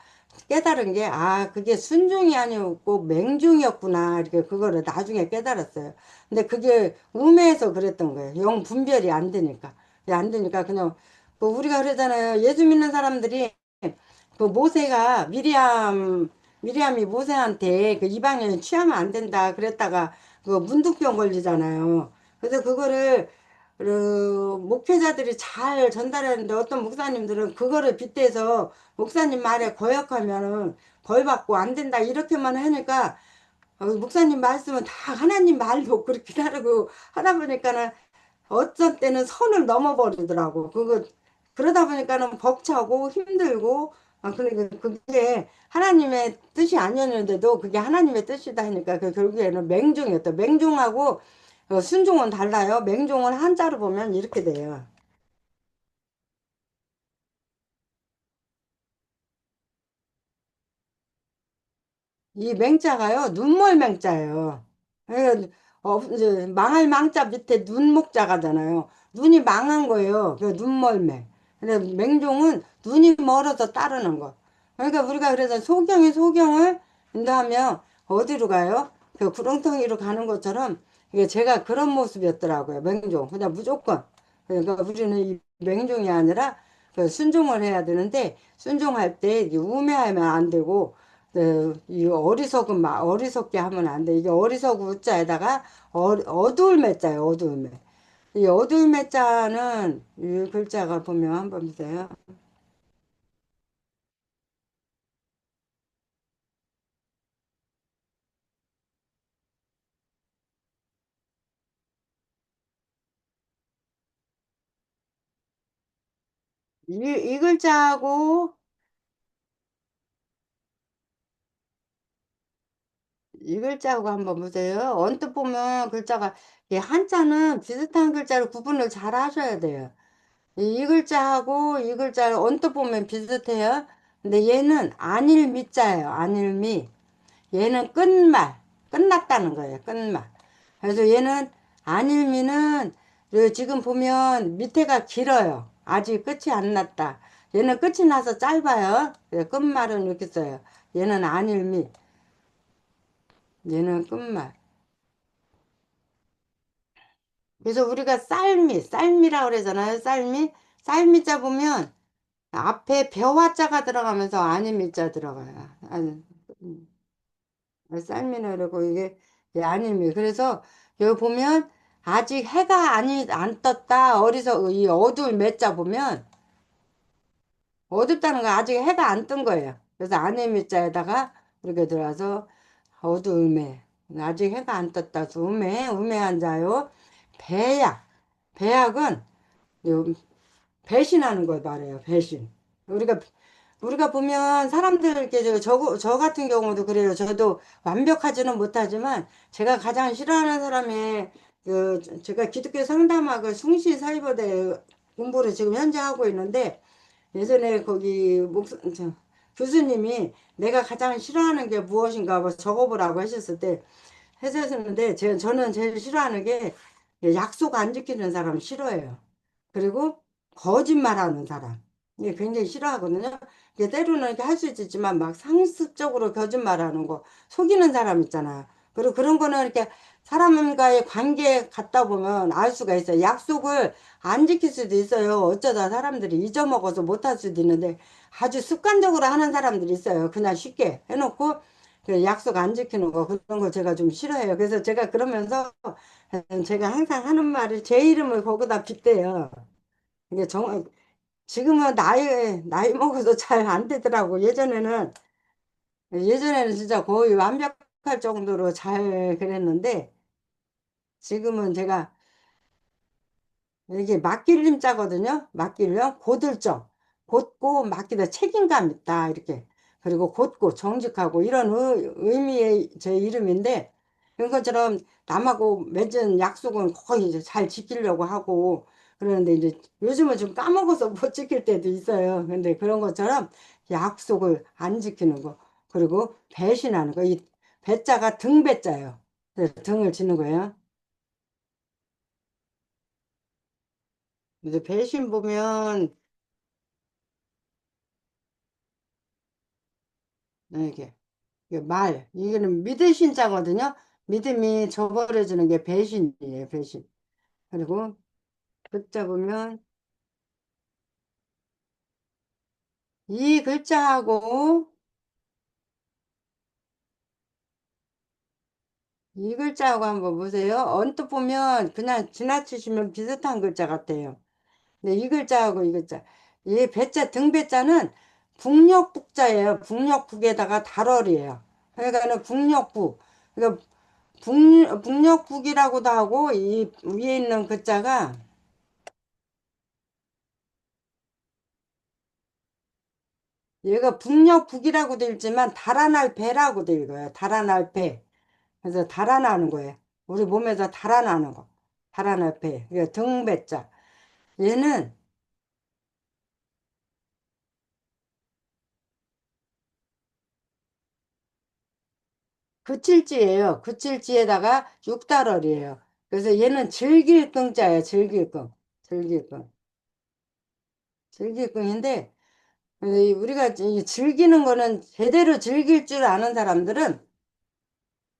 깨달은 게 아 그게 순종이 아니었고 맹종이었구나 이렇게 그거를 나중에 깨달았어요. 근데 그게 우매해서 그랬던 거예요. 영 분별이 안 되니까 안 되니까 그냥 뭐 우리가 그러잖아요. 예수 믿는 사람들이 그 모세가 미리암이 모세한테 그 이방인 취하면 안 된다 그랬다가 그 문둥병 걸리잖아요. 그래서 그거를 목회자들이 잘 전달했는데 어떤 목사님들은 그거를 빗대서 목사님 말에 거역하면은 벌 받고 안 된다 이렇게만 하니까 목사님 말씀은 다 하나님 말도 그렇게 다르고 하다 보니까는 어떤 때는 선을 넘어버리더라고. 그러다 보니까는 벅차고 힘들고, 그러니까 그게 하나님의 뜻이 아니었는데도 그게 하나님의 뜻이다 하니까 그 결국에는 맹종이었다. 맹종하고 순종은 달라요. 맹종은 한자로 보면 이렇게 돼요. 이 맹자가요, 눈멀 맹자예요. 예, 이제 망할 망자 밑에 눈목자가잖아요. 눈이 망한 거예요. 그 눈멀매. 근데 맹종은 눈이 멀어서 따르는 거. 그러니까 우리가 그래서 소경을 인도하면 어디로 가요? 그 구렁텅이로 가는 것처럼 이게 제가 그런 모습이었더라고요. 맹종. 그냥 무조건. 그러니까 우리는 이 맹종이 아니라 그 순종을 해야 되는데 순종할 때 이게 우매하면 안 되고 네, 이 어리석게 하면 안 돼. 이게 어리석은 우자에다가 어두울 매자예요, 어두울 매. 이 어두울 매자는 이 글자가 보면 한번 보세요. 이 글자하고 이 글자하고 한번 보세요. 언뜻 보면 글자가 이 한자는 비슷한 글자를 구분을 잘 하셔야 돼요. 이 글자하고 이 글자 언뜻 보면 비슷해요. 근데 얘는 안일미자예요. 안일미. 얘는 끝말, 끝났다는 거예요. 끝말. 그래서 얘는 안일미는 지금 보면 밑에가 길어요. 아직 끝이 안 났다. 얘는 끝이 나서 짧아요. 끝말은 이렇게 써요. 얘는 안일미, 얘는 끝말. 그래서 우리가 쌀미라고 그러잖아요. 쌀미자 보면 앞에 벼화자가 들어가면서 안일미자 들어가요. 쌀미나 그러고 이게 아님이 그래서 여기 보면 아직 해가 안 떴다 이 어두울 매자 보면 어둡다는 거 아직 해가 안 뜬 거예요. 그래서 안의 매자에다가 이렇게 들어가서 어두울 매 아직 해가 안 떴다 우매한 자요. 배약 배약은 요 배신하는 걸 말해요. 배신. 우리가 보면 사람들께 저 같은 경우도 그래요. 저도 완벽하지는 못하지만 제가 가장 싫어하는 사람의 제가 기독교 상담학을 숭실 사이버대 공부를 지금 현재 하고 있는데 예전에 거기 교수님이 내가 가장 싫어하는 게 무엇인가 하고 적어보라고 하셨을 때 하셨는데 저는 제일 싫어하는 게 약속 안 지키는 사람 싫어해요. 그리고 거짓말하는 사람. 이게 굉장히 싫어하거든요. 이게 때로는 이렇게 할 수 있지만 막 상습적으로 거짓말하는 거, 속이는 사람 있잖아요. 그리고 그런 거는 이렇게 사람과의 관계 갖다 보면 알 수가 있어요. 약속을 안 지킬 수도 있어요. 어쩌다 사람들이 잊어먹어서 못할 수도 있는데 아주 습관적으로 하는 사람들이 있어요. 그냥 쉽게 해놓고 그 약속 안 지키는 거 그런 거 제가 좀 싫어해요. 그래서 제가 그러면서 제가 항상 하는 말을 제 이름을 거기다 빗대요. 이게 지금은 나이 먹어서 잘 안 되더라고. 예전에는 진짜 거의 완벽할 정도로 잘 그랬는데, 지금은 제가 이게 맡길림 자거든요. 맡길령, 고들정. 곧고 맡기다 책임감 있다 이렇게. 그리고 곧고 정직하고 이런 의미의 제 이름인데, 그런 것처럼 남하고 맺은 약속은 거의 이제 잘 지키려고 하고 그러는데, 이제 요즘은 좀 까먹어서 못 지킬 때도 있어요. 근데 그런 것처럼 약속을 안 지키는 거, 그리고 배신하는 거. 이 배자가 등배자예요. 그래서 등을 지는 거예요. 이제 배신 보면 이게 이게는 믿으신자거든요. 믿음이 저버려지는 게 배신이에요, 배신. 그리고 글자 보면 이 글자하고 이 글자하고 한번 보세요. 언뜻 보면 그냥 지나치시면 비슷한 글자 같아요. 근데 이 글자하고 이 글자, 이 배자 등배자는 북녘북자예요. 북녘북에다가 달월이에요. 그러니까는 북녘북. 그러니까 북녘북이라고도 하고, 이 위에 있는 글자가 얘가 북녘북이라고 도 읽지만 달아날 배라고 도 읽어요. 달아날 배. 그래서 달아나는 거예요. 우리 몸에서 달아나는 거. 달아날 배. 이게 등배자. 얘는 그칠지예요. 그칠지에다가 육달월이에요. 그래서 얘는 즐길 끙자예요. 즐길 끙. 즐길 끙. 즐길 끙인데, 우리가 이 즐기는 거는 제대로 즐길 줄 아는 사람들은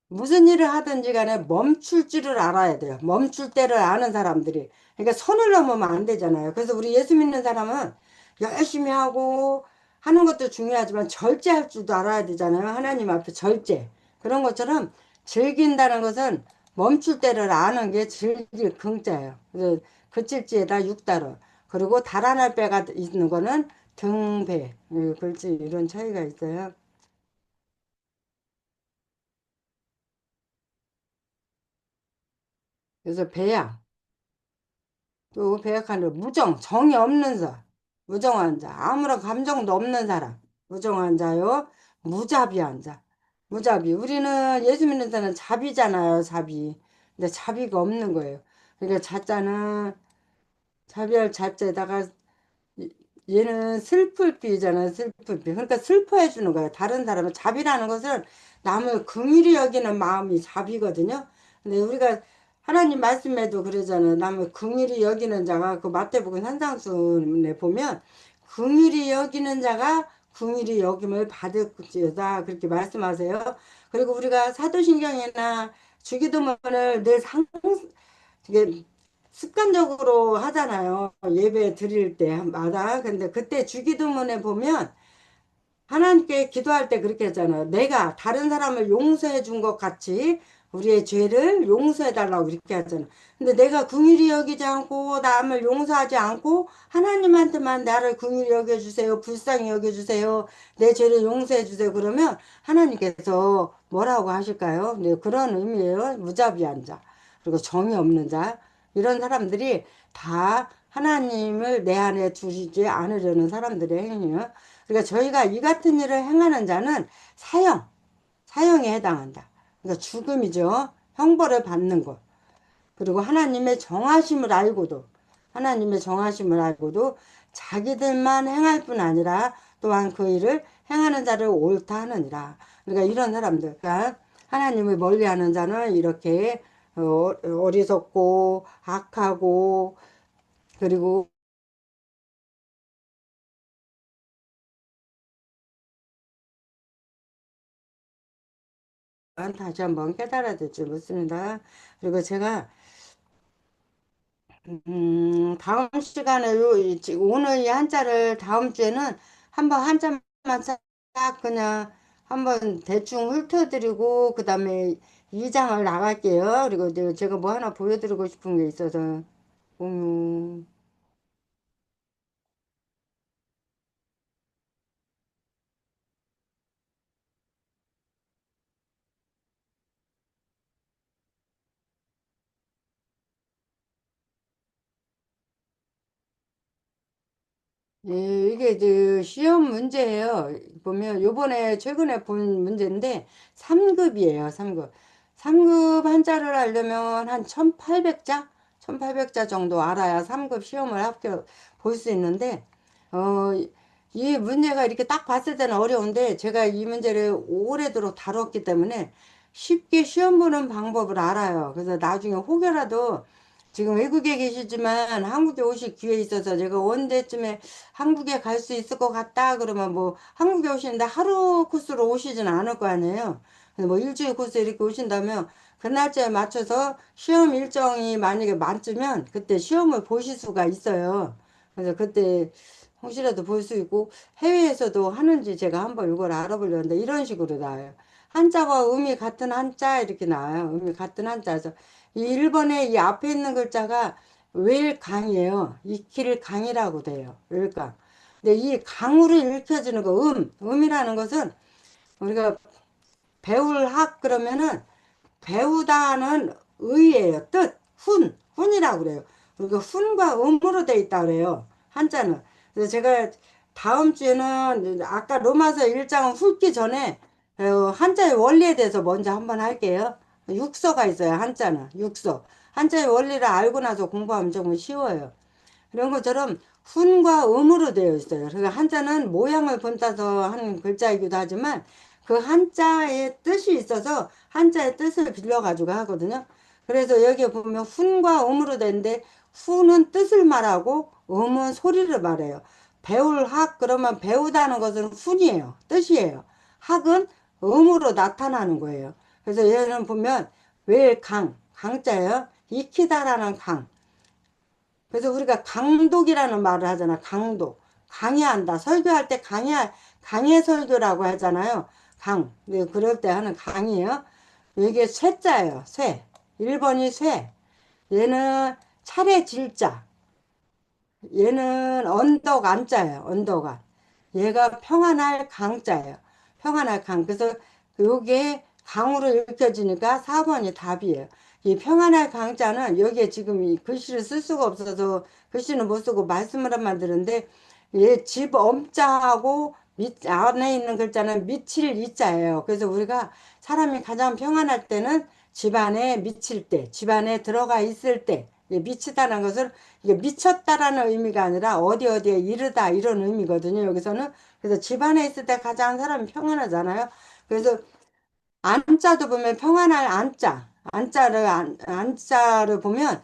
무슨 일을 하든지 간에 멈출 줄을 알아야 돼요. 멈출 때를 아는 사람들이. 그러니까 선을 넘으면 안 되잖아요. 그래서 우리 예수 믿는 사람은 열심히 하고 하는 것도 중요하지만 절제할 줄도 알아야 되잖아요. 하나님 앞에 절제. 그런 것처럼 즐긴다는 것은 멈출 때를 아는 게 즐길 긍자예요. 그래서 그칠지에다 육달어. 그리고 달아날 배가 있는 거는 등배. 글씨 이런 차이가 있어요. 그래서 배야. 또 배역하는 정이 없는 자, 무정한 자, 아무런 감정도 없는 사람, 무정한 자요, 무자비한 자, 무자비. 우리는 예수 믿는 자는 자비잖아요, 자비. 근데 자비가 없는 거예요. 그러니까 자자는 자비할 자자에다가 얘는 슬플 비잖아요, 슬플 비. 그러니까 슬퍼해 주는 거예요. 다른 사람은 자비라는 것은 남을 긍휼히 여기는 마음이 자비거든요. 근데 우리가 하나님 말씀에도 그러잖아요. 남을 긍휼히 여기는 자가, 그 마태복음 산상수훈에 보면 긍휼히 여기는 자가 긍휼히 여김을 받을지어다 그렇게 말씀하세요. 그리고 우리가 사도신경이나 주기도문을 늘 이게 습관적으로 하잖아요. 예배 드릴 때마다. 근데 그때 주기도문에 보면 하나님께 기도할 때 그렇게 하잖아요. 내가 다른 사람을 용서해 준 것 같이 우리의 죄를 용서해 달라고 이렇게 하잖아요. 근데 내가 긍휼히 여기지 않고 남을 용서하지 않고 하나님한테만 나를 긍휼히 여겨 주세요. 불쌍히 여겨 주세요. 내 죄를 용서해 주세요. 그러면 하나님께서 뭐라고 하실까요? 네, 그런 의미예요. 무자비한 자. 그리고 정이 없는 자. 이런 사람들이 다 하나님을 내 안에 두시지 않으려는 사람들의 행위예요. 그러니까 저희가 이 같은 일을 행하는 자는 사형에 해당한다. 그러니까 죽음이죠. 형벌을 받는 것. 그리고 하나님의 정하심을 알고도 자기들만 행할 뿐 아니라 또한 그 일을 행하는 자를 옳다 하느니라. 그러니까 이런 사람들, 그러니까 하나님을 멀리하는 자는 이렇게 어리석고 악하고, 그리고 다시 한번 깨달아야 될 줄 믿습니다. 그리고 제가 다음 시간에 오늘 이 한자를 다음 주에는 한번 한자만 싹 그냥 한번 대충 훑어드리고 그 다음에 2장을 나갈게요. 그리고 제가 뭐 하나 보여드리고 싶은 게 있어서. 음, 예, 이게 시험 문제예요. 보면 요번에 최근에 본 문제인데 3급이에요. 3급. 3급 한자를 하려면 한 1800자? 1800자 정도 알아야 3급 시험을 합격 볼 수 있는데 어, 이 문제가 이렇게 딱 봤을 때는 어려운데 제가 이 문제를 오래도록 다뤘기 때문에 쉽게 시험 보는 방법을 알아요. 그래서 나중에 혹여라도 지금 외국에 계시지만 한국에 오실 기회 있어서 제가 언제쯤에 한국에 갈 수 있을 것 같다 그러면 뭐 한국에 오시는데 하루 코스로 오시진 않을 거 아니에요. 근데 뭐 일주일 코스 이렇게 오신다면 그 날짜에 맞춰서 시험 일정이 만약에 맞으면 그때 시험을 보실 수가 있어요. 그래서 그때 혹시라도 볼 수 있고 해외에서도 하는지 제가 한번 이걸 알아보려는데 이런 식으로 나와요. 한자와 음이 같은 한자 이렇게 나와요. 음이 같은 한자에서 이 1번에 이 앞에 있는 글자가 웰강이에요. 익힐 강이라고 돼요. 웰강. 근데 이 강으로 읽혀지는 거, 음이라는 것은 우리가 배울 학 그러면은 배우다는 의예요. 뜻, 훈이라고 그래요. 그리고 훈과 음으로 돼 있다 그래요. 한자는. 그래서 제가 다음 주에는 아까 로마서 1장은 훑기 전에 한자의 원리에 대해서 먼저 한번 할게요. 육서가 있어요. 한자는. 육서. 한자의 원리를 알고 나서 공부하면 조금 쉬워요. 그런 것처럼 훈과 음으로 되어 있어요. 그러니까 한자는 모양을 본따서 하는 글자이기도 하지만 그 한자의 뜻이 있어서 한자의 뜻을 빌려가지고 하거든요. 그래서 여기에 보면 훈과 음으로 되는데 훈은 뜻을 말하고 음은 소리를 말해요. 배울 학 그러면 배우다는 것은 훈이에요. 뜻이에요. 학은 음으로 나타나는 거예요. 그래서 얘는 보면 강자예요. 익히다라는 강. 그래서 우리가 강독이라는 말을 하잖아. 강독. 강의한다. 설교할 때 강의 설교라고 하잖아요. 네, 그럴 때 하는 강의예요. 이게 쇠자예요. 쇠. 1번이 쇠. 얘는 차례 질자. 얘는 언덕 안자예요. 언덕 안. 얘가 평안할 강자예요. 평안할 강. 그래서 요게 강으로 읽혀지니까 4번이 답이에요. 이 평안할 강자는 여기에 지금 이 글씨를 쓸 수가 없어서 글씨는 못 쓰고 말씀을 한만 드는데 얘 집 엄자하고 밑 안에 있는 글자는 미칠 이자예요. 그래서 우리가 사람이 가장 평안할 때는 집안에 미칠 때, 집안에 들어가 있을 때, 미치다는 것은 이게 미쳤다라는 의미가 아니라 어디 어디에 이르다 이런 의미거든요. 여기서는 그래서 집안에 있을 때 가장 사람이 평안하잖아요. 그래서 안자도 보면 평안할 안자, 안자를 보면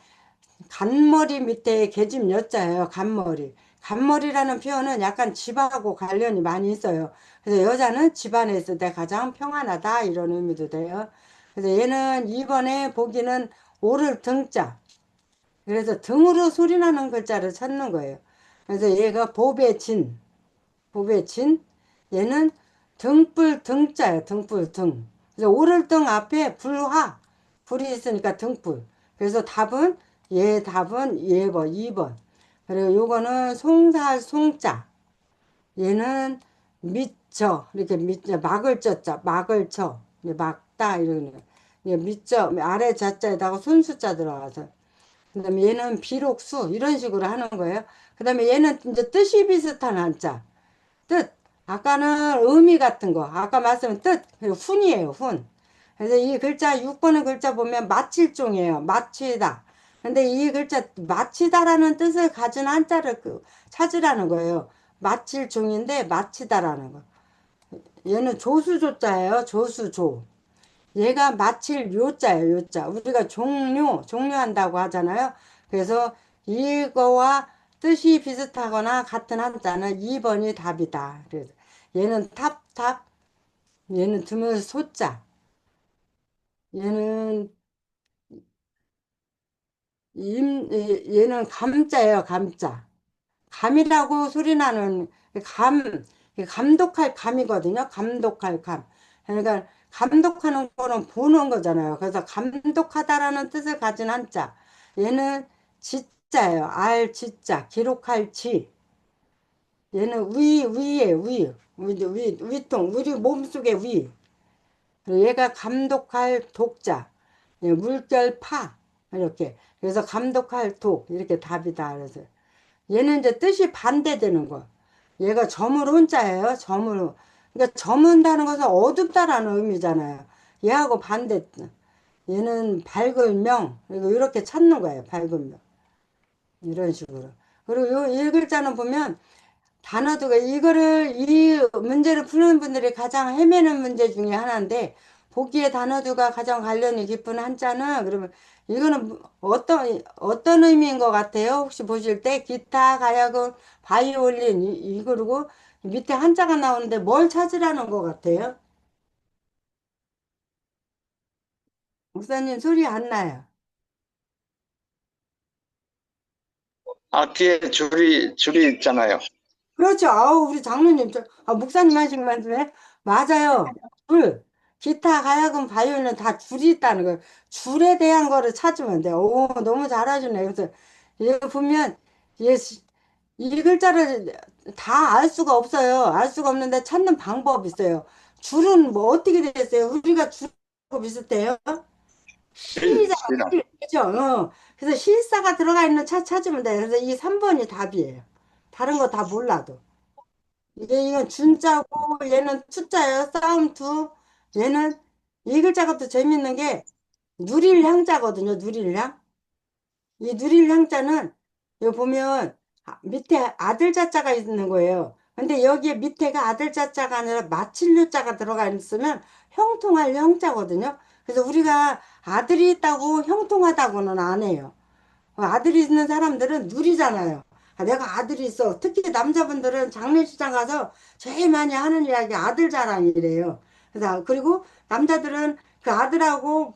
간머리 밑에 계집 여자예요. 간머리. 간머리라는 표현은 약간 집하고 관련이 많이 있어요. 그래서 여자는 집안에 있을 때 가장 평안하다 이런 의미도 돼요. 그래서 얘는 이번에 보기는 오를 등자. 그래서 등으로 소리나는 글자를 찾는 거예요. 그래서 얘가 복의 진, 얘는 등불 등자예요. 등불 등. 그래서 오를 등 앞에 불이 있으니까 등불. 그래서 답은 예번 2번. 그리고 요거는 송살 송자. 얘는 밑져 이렇게 밑져 막을 져자 막을 쳐 막다 이러는 거예요. 밑져 아래 자자에다가 손수자 들어가서 그다음에 얘는 비록수 이런 식으로 하는 거예요. 그다음에 얘는 이제 뜻이 비슷한 한자. 뜻. 아까는 의미 같은 거. 아까 말씀은 뜻. 그리고 훈이에요. 훈. 그래서 이 글자 6번의 글자 보면 마칠종이에요. 마치다. 근데 이 글자 마치다라는 뜻을 가진 한자를 찾으라는 거예요. 마칠종인데 마치다라는 거. 얘는 조수조자예요. 조수조. 얘가 마칠 요자예요, 요자. 우리가 종료한다고 하잖아요. 그래서 이거와 뜻이 비슷하거나 같은 한자는 2번이 답이다. 그래서 얘는 얘는 드물 소자. 얘는 얘는 감자예요, 감자. 감이라고 소리 나는 감, 감독할 감이거든요. 감독할 감. 그러니까 감독하는 거는 보는 거잖아요. 그래서 감독하다라는 뜻을 가진 한자. 얘는 지자예요. 알 지자. 기록할 지. 얘는 위에 위통. 우리 몸속에 위. 그리고 얘가 감독할 독자. 예, 물결 파. 이렇게. 그래서 감독할 독. 이렇게 답이다. 그래서 얘는 이제 뜻이 반대되는 거. 얘가 저물 혼자예요. 저물. 그러니까 저문다는 것은 어둡다라는 의미잖아요. 얘하고 반대. 얘는 밝은 명. 그리고 이렇게 찾는 거예요. 밝은 명. 이런 식으로. 그리고 요 일 글자는 보면 단어도가 이거를 이 문제를 푸는 분들이 가장 헤매는 문제 중에 하나인데 보기에 단어도가 가장 관련이 깊은 한자는 그러면 이거는 어떤 의미인 것 같아요? 혹시 보실 때 기타, 가야금, 바이올린 이거고 밑에 한자가 나오는데 뭘 찾으라는 것 같아요? 목사님 소리 안 나요. 아, 뒤에 줄이 있잖아요. 그렇죠. 아우, 우리 장로님, 목사님 하신 말씀에, 맞아요. 줄. 기타, 가야금, 바이올린 다 줄이 있다는 거예요. 줄에 대한 거를 찾으면 돼요. 오, 너무 잘하시네. 그래서, 얘 보면, 얘, 이 글자를 다 알 수가 없어요. 알 수가 없는데 찾는 방법이 있어요. 줄은 뭐 어떻게 됐어요? 우리가 줄하고 비슷해요? 시작, 시나. 그죠? 그래서 실사가 들어가 있는 차 찾으면 돼요. 그래서 이 3번이 답이에요. 다른 거 다 몰라도. 이건 준자고 얘는 투자예요. 싸움투. 얘는 이 글자가 또 재밌는 게 누릴 향자거든요. 누릴 향. 이 누릴 향자는 여기 보면 밑에 아들 자자가 있는 거예요. 근데 여기에 밑에가 아들 자자가 아니라 마칠료 자가 들어가 있으면 형통할 형자거든요. 그래서 우리가 아들이 있다고 형통하다고는 안 해요. 아들이 있는 사람들은 누리잖아요. 내가 아들이 있어. 특히 남자분들은 장례식장 가서 제일 많이 하는 이야기 아들 자랑이래요. 그래서 그리고 남자들은 그 아들하고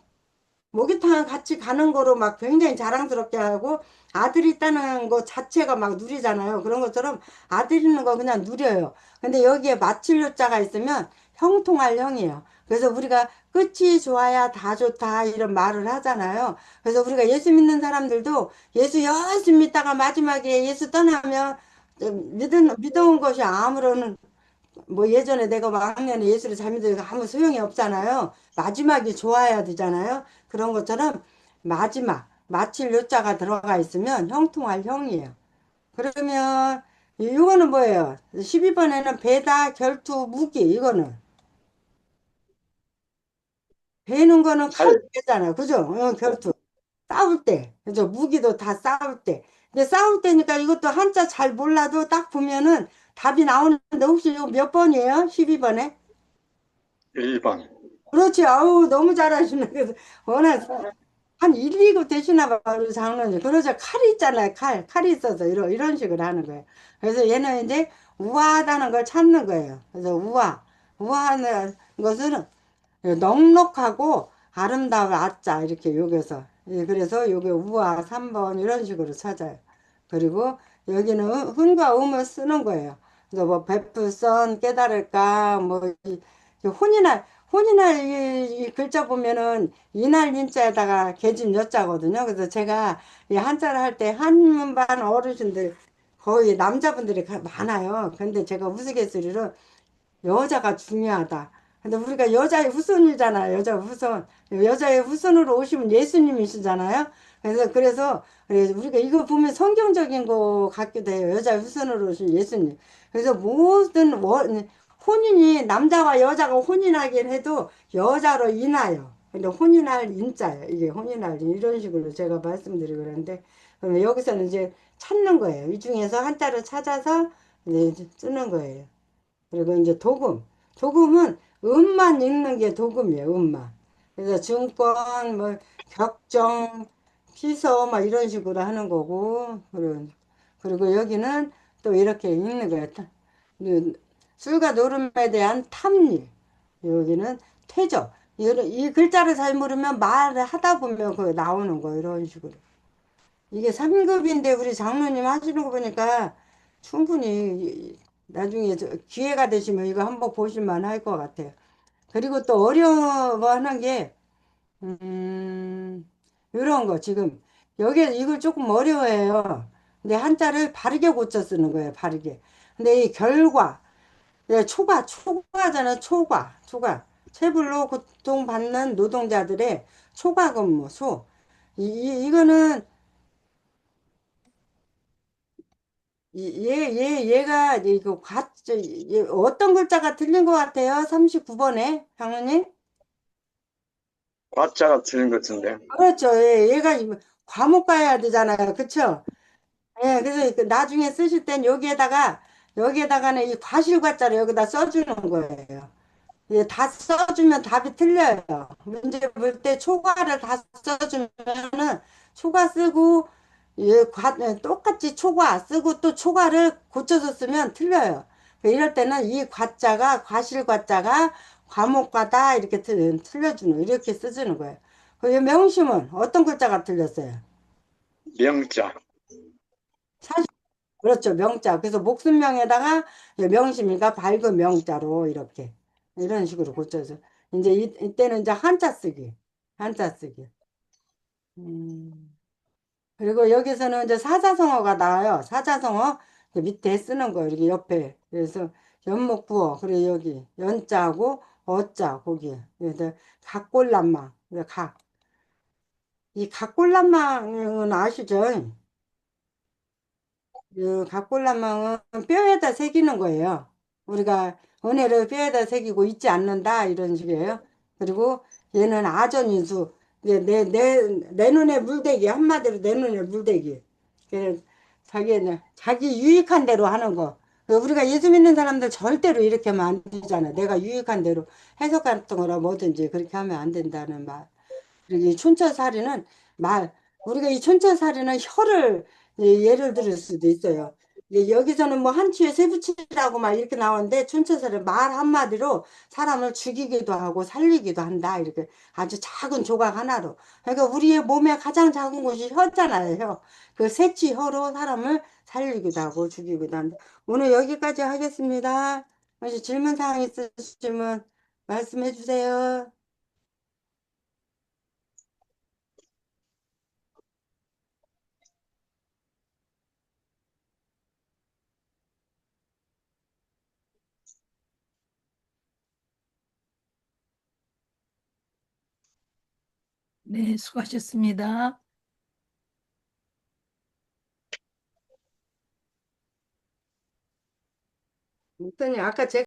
목욕탕 같이 가는 거로 막 굉장히 자랑스럽게 하고 아들이 있다는 거 자체가 막 누리잖아요. 그런 것처럼 아들 있는 거 그냥 누려요. 근데 여기에 마칠료자가 있으면 형통할 형이에요. 그래서 우리가 끝이 좋아야 다 좋다 이런 말을 하잖아요. 그래서 우리가 예수 믿는 사람들도 예수 열심히 믿다가 마지막에 예수 떠나면 믿은 것이 아무런 뭐 예전에 내가 막년에 예수를 잘 믿으니까 아무 소용이 없잖아요. 마지막이 좋아야 되잖아요. 그런 것처럼 마지막 마칠 요자가 들어가 있으면 형통할 형이에요. 그러면 이거는 뭐예요? 12번에는 배다 결투 무기 이거는 배는 거는 칼 칼. 배잖아요. 그죠? 결투 싸울 때 그죠? 무기도 다 싸울 때. 근데 싸울 때니까 이것도 한자 잘 몰라도 딱 보면은 답이 나오는데 혹시 이거 몇 번이에요? 12번에? 1번. 그렇지. 아우, 너무 잘하시네. 그래서 워낙 한 1, 2급 되시나 봐요, 우리 장로님. 그러죠. 칼이 있잖아요. 칼이 있어서 이런 식으로 하는 거예요. 그래서 얘는 이제 우아하다는 걸 찾는 거예요. 그래서 우아하는 것은 넉넉하고 아름다울 아자 이렇게 여기서 예, 그래서 요게 우아 3번 이런 식으로 찾아요. 그리고 여기는 훈과 음을 쓰는 거예요. 그래서 뭐 베풀선 깨달을까 뭐 혼이날 이 글자 보면은 이날 인자에다가 계집 여자거든요. 그래서 제가 이 한자를 할 때 한문반 어르신들 거의 남자분들이 많아요. 근데 제가 우스갯소리로 여자가 중요하다. 근데 우리가 여자의 후손이잖아요. 여자 후손. 여자의 후손으로 오시면 예수님이시잖아요. 그래서 우리가 이거 보면 성경적인 거 같기도 해요. 여자의 후손으로 오신 예수님. 그래서 모든 혼인이 남자와 여자가 혼인하긴 해도 여자로 인하여. 근데 혼인할 인자예요. 이게 혼인할 인 이런 식으로 제가 말씀드리고 그러는데 그러면 여기서는 이제 찾는 거예요. 이 중에서 한자를 찾아서 이제 쓰는 거예요. 그리고 이제 도금. 도금은 음만 읽는 게 도금이에요. 음만. 그래서 증권, 뭐 격정, 피서 막 이런 식으로 하는 거고. 그리고 여기는 또 이렇게 읽는 거예요. 그 술과 노름에 대한 탐일. 여기는 퇴적. 이 글자를 잘 모르면 말을 하다 보면 그 나오는 거 이런 식으로. 이게 3급인데 우리 장로님 하시는 거 보니까 충분히 나중에 기회가 되시면 이거 한번 보실만 할 것 같아요. 그리고 또 어려워하는 게, 이런 거 지금, 여기 이걸 조금 어려워해요. 근데 한자를 바르게 고쳐 쓰는 거예요, 바르게. 근데 이 결과, 초과잖아요, 초과. 체불로 고통받는 노동자들의 초과 근무, 이거는 얘가 이거 어떤 글자가 틀린 것 같아요? 39번에 장모님? 과자가 틀린 것 같은데. 그렇죠. 얘가 과목 가야 되잖아요. 그쵸? 예, 그래서 나중에 쓰실 땐 여기에다가는 이 과실과자를 여기다 써주는 거예요. 예, 다 써주면 답이 틀려요. 문제 볼 때 초과를 다 써주면은 초과 쓰고 똑같이 초과 쓰고 또 초과를 고쳐서 쓰면 틀려요. 이럴 때는 이 과자가 과실과자가 과목과다 이렇게 틀려주는 이렇게 써주는 거예요. 그 명심은 어떤 글자가 틀렸어요? 명자. 사실 그렇죠. 명자. 그래서 목순명에다가 명심이가 밝은 명자로 이렇게 이런 식으로 고쳐서 이제 이때는 이제 한자 쓰기. 한자 쓰기. 음. 그리고 여기서는 이제 사자성어가 나와요. 사자성어 그 밑에 쓰는 거 이렇게 옆에. 그래서 연목구어. 그리고 여기 연자하고 어자 거기. 그래서 각골란망. 각. 이 각골란망은 아시죠? 그 각골라망은 뼈에다 새기는 거예요. 우리가 은혜를 뼈에다 새기고 잊지 않는다 이런 식이에요. 그리고 얘는 아전인수. 내 눈에 물대기 한마디로 내 눈에 물대기. 그 자기 유익한 대로 하는 거. 우리가 예수 믿는 사람들 절대로 이렇게 하면 안 되잖아. 내가 유익한 대로 해석 같은 거나 뭐든지 그렇게 하면 안 된다는 말. 그리고 이 촌철살인은 말, 우리가 이 촌철살인은 혀를 예를 들을 수도 있어요. 여기서는 뭐 한치에 쇠붙이라고 막 이렇게 나오는데 촌철살인 말 한마디로 사람을 죽이기도 하고 살리기도 한다. 이렇게 아주 작은 조각 하나로. 그러니까 우리의 몸에 가장 작은 곳이 혀잖아요. 혀. 그 새치 혀로 사람을 살리기도 하고 죽이기도 한다. 오늘 여기까지 하겠습니다. 혹시 질문 사항 있으시면 말씀해 주세요. 네, 수고하셨습니다. 목사님, 아까 제가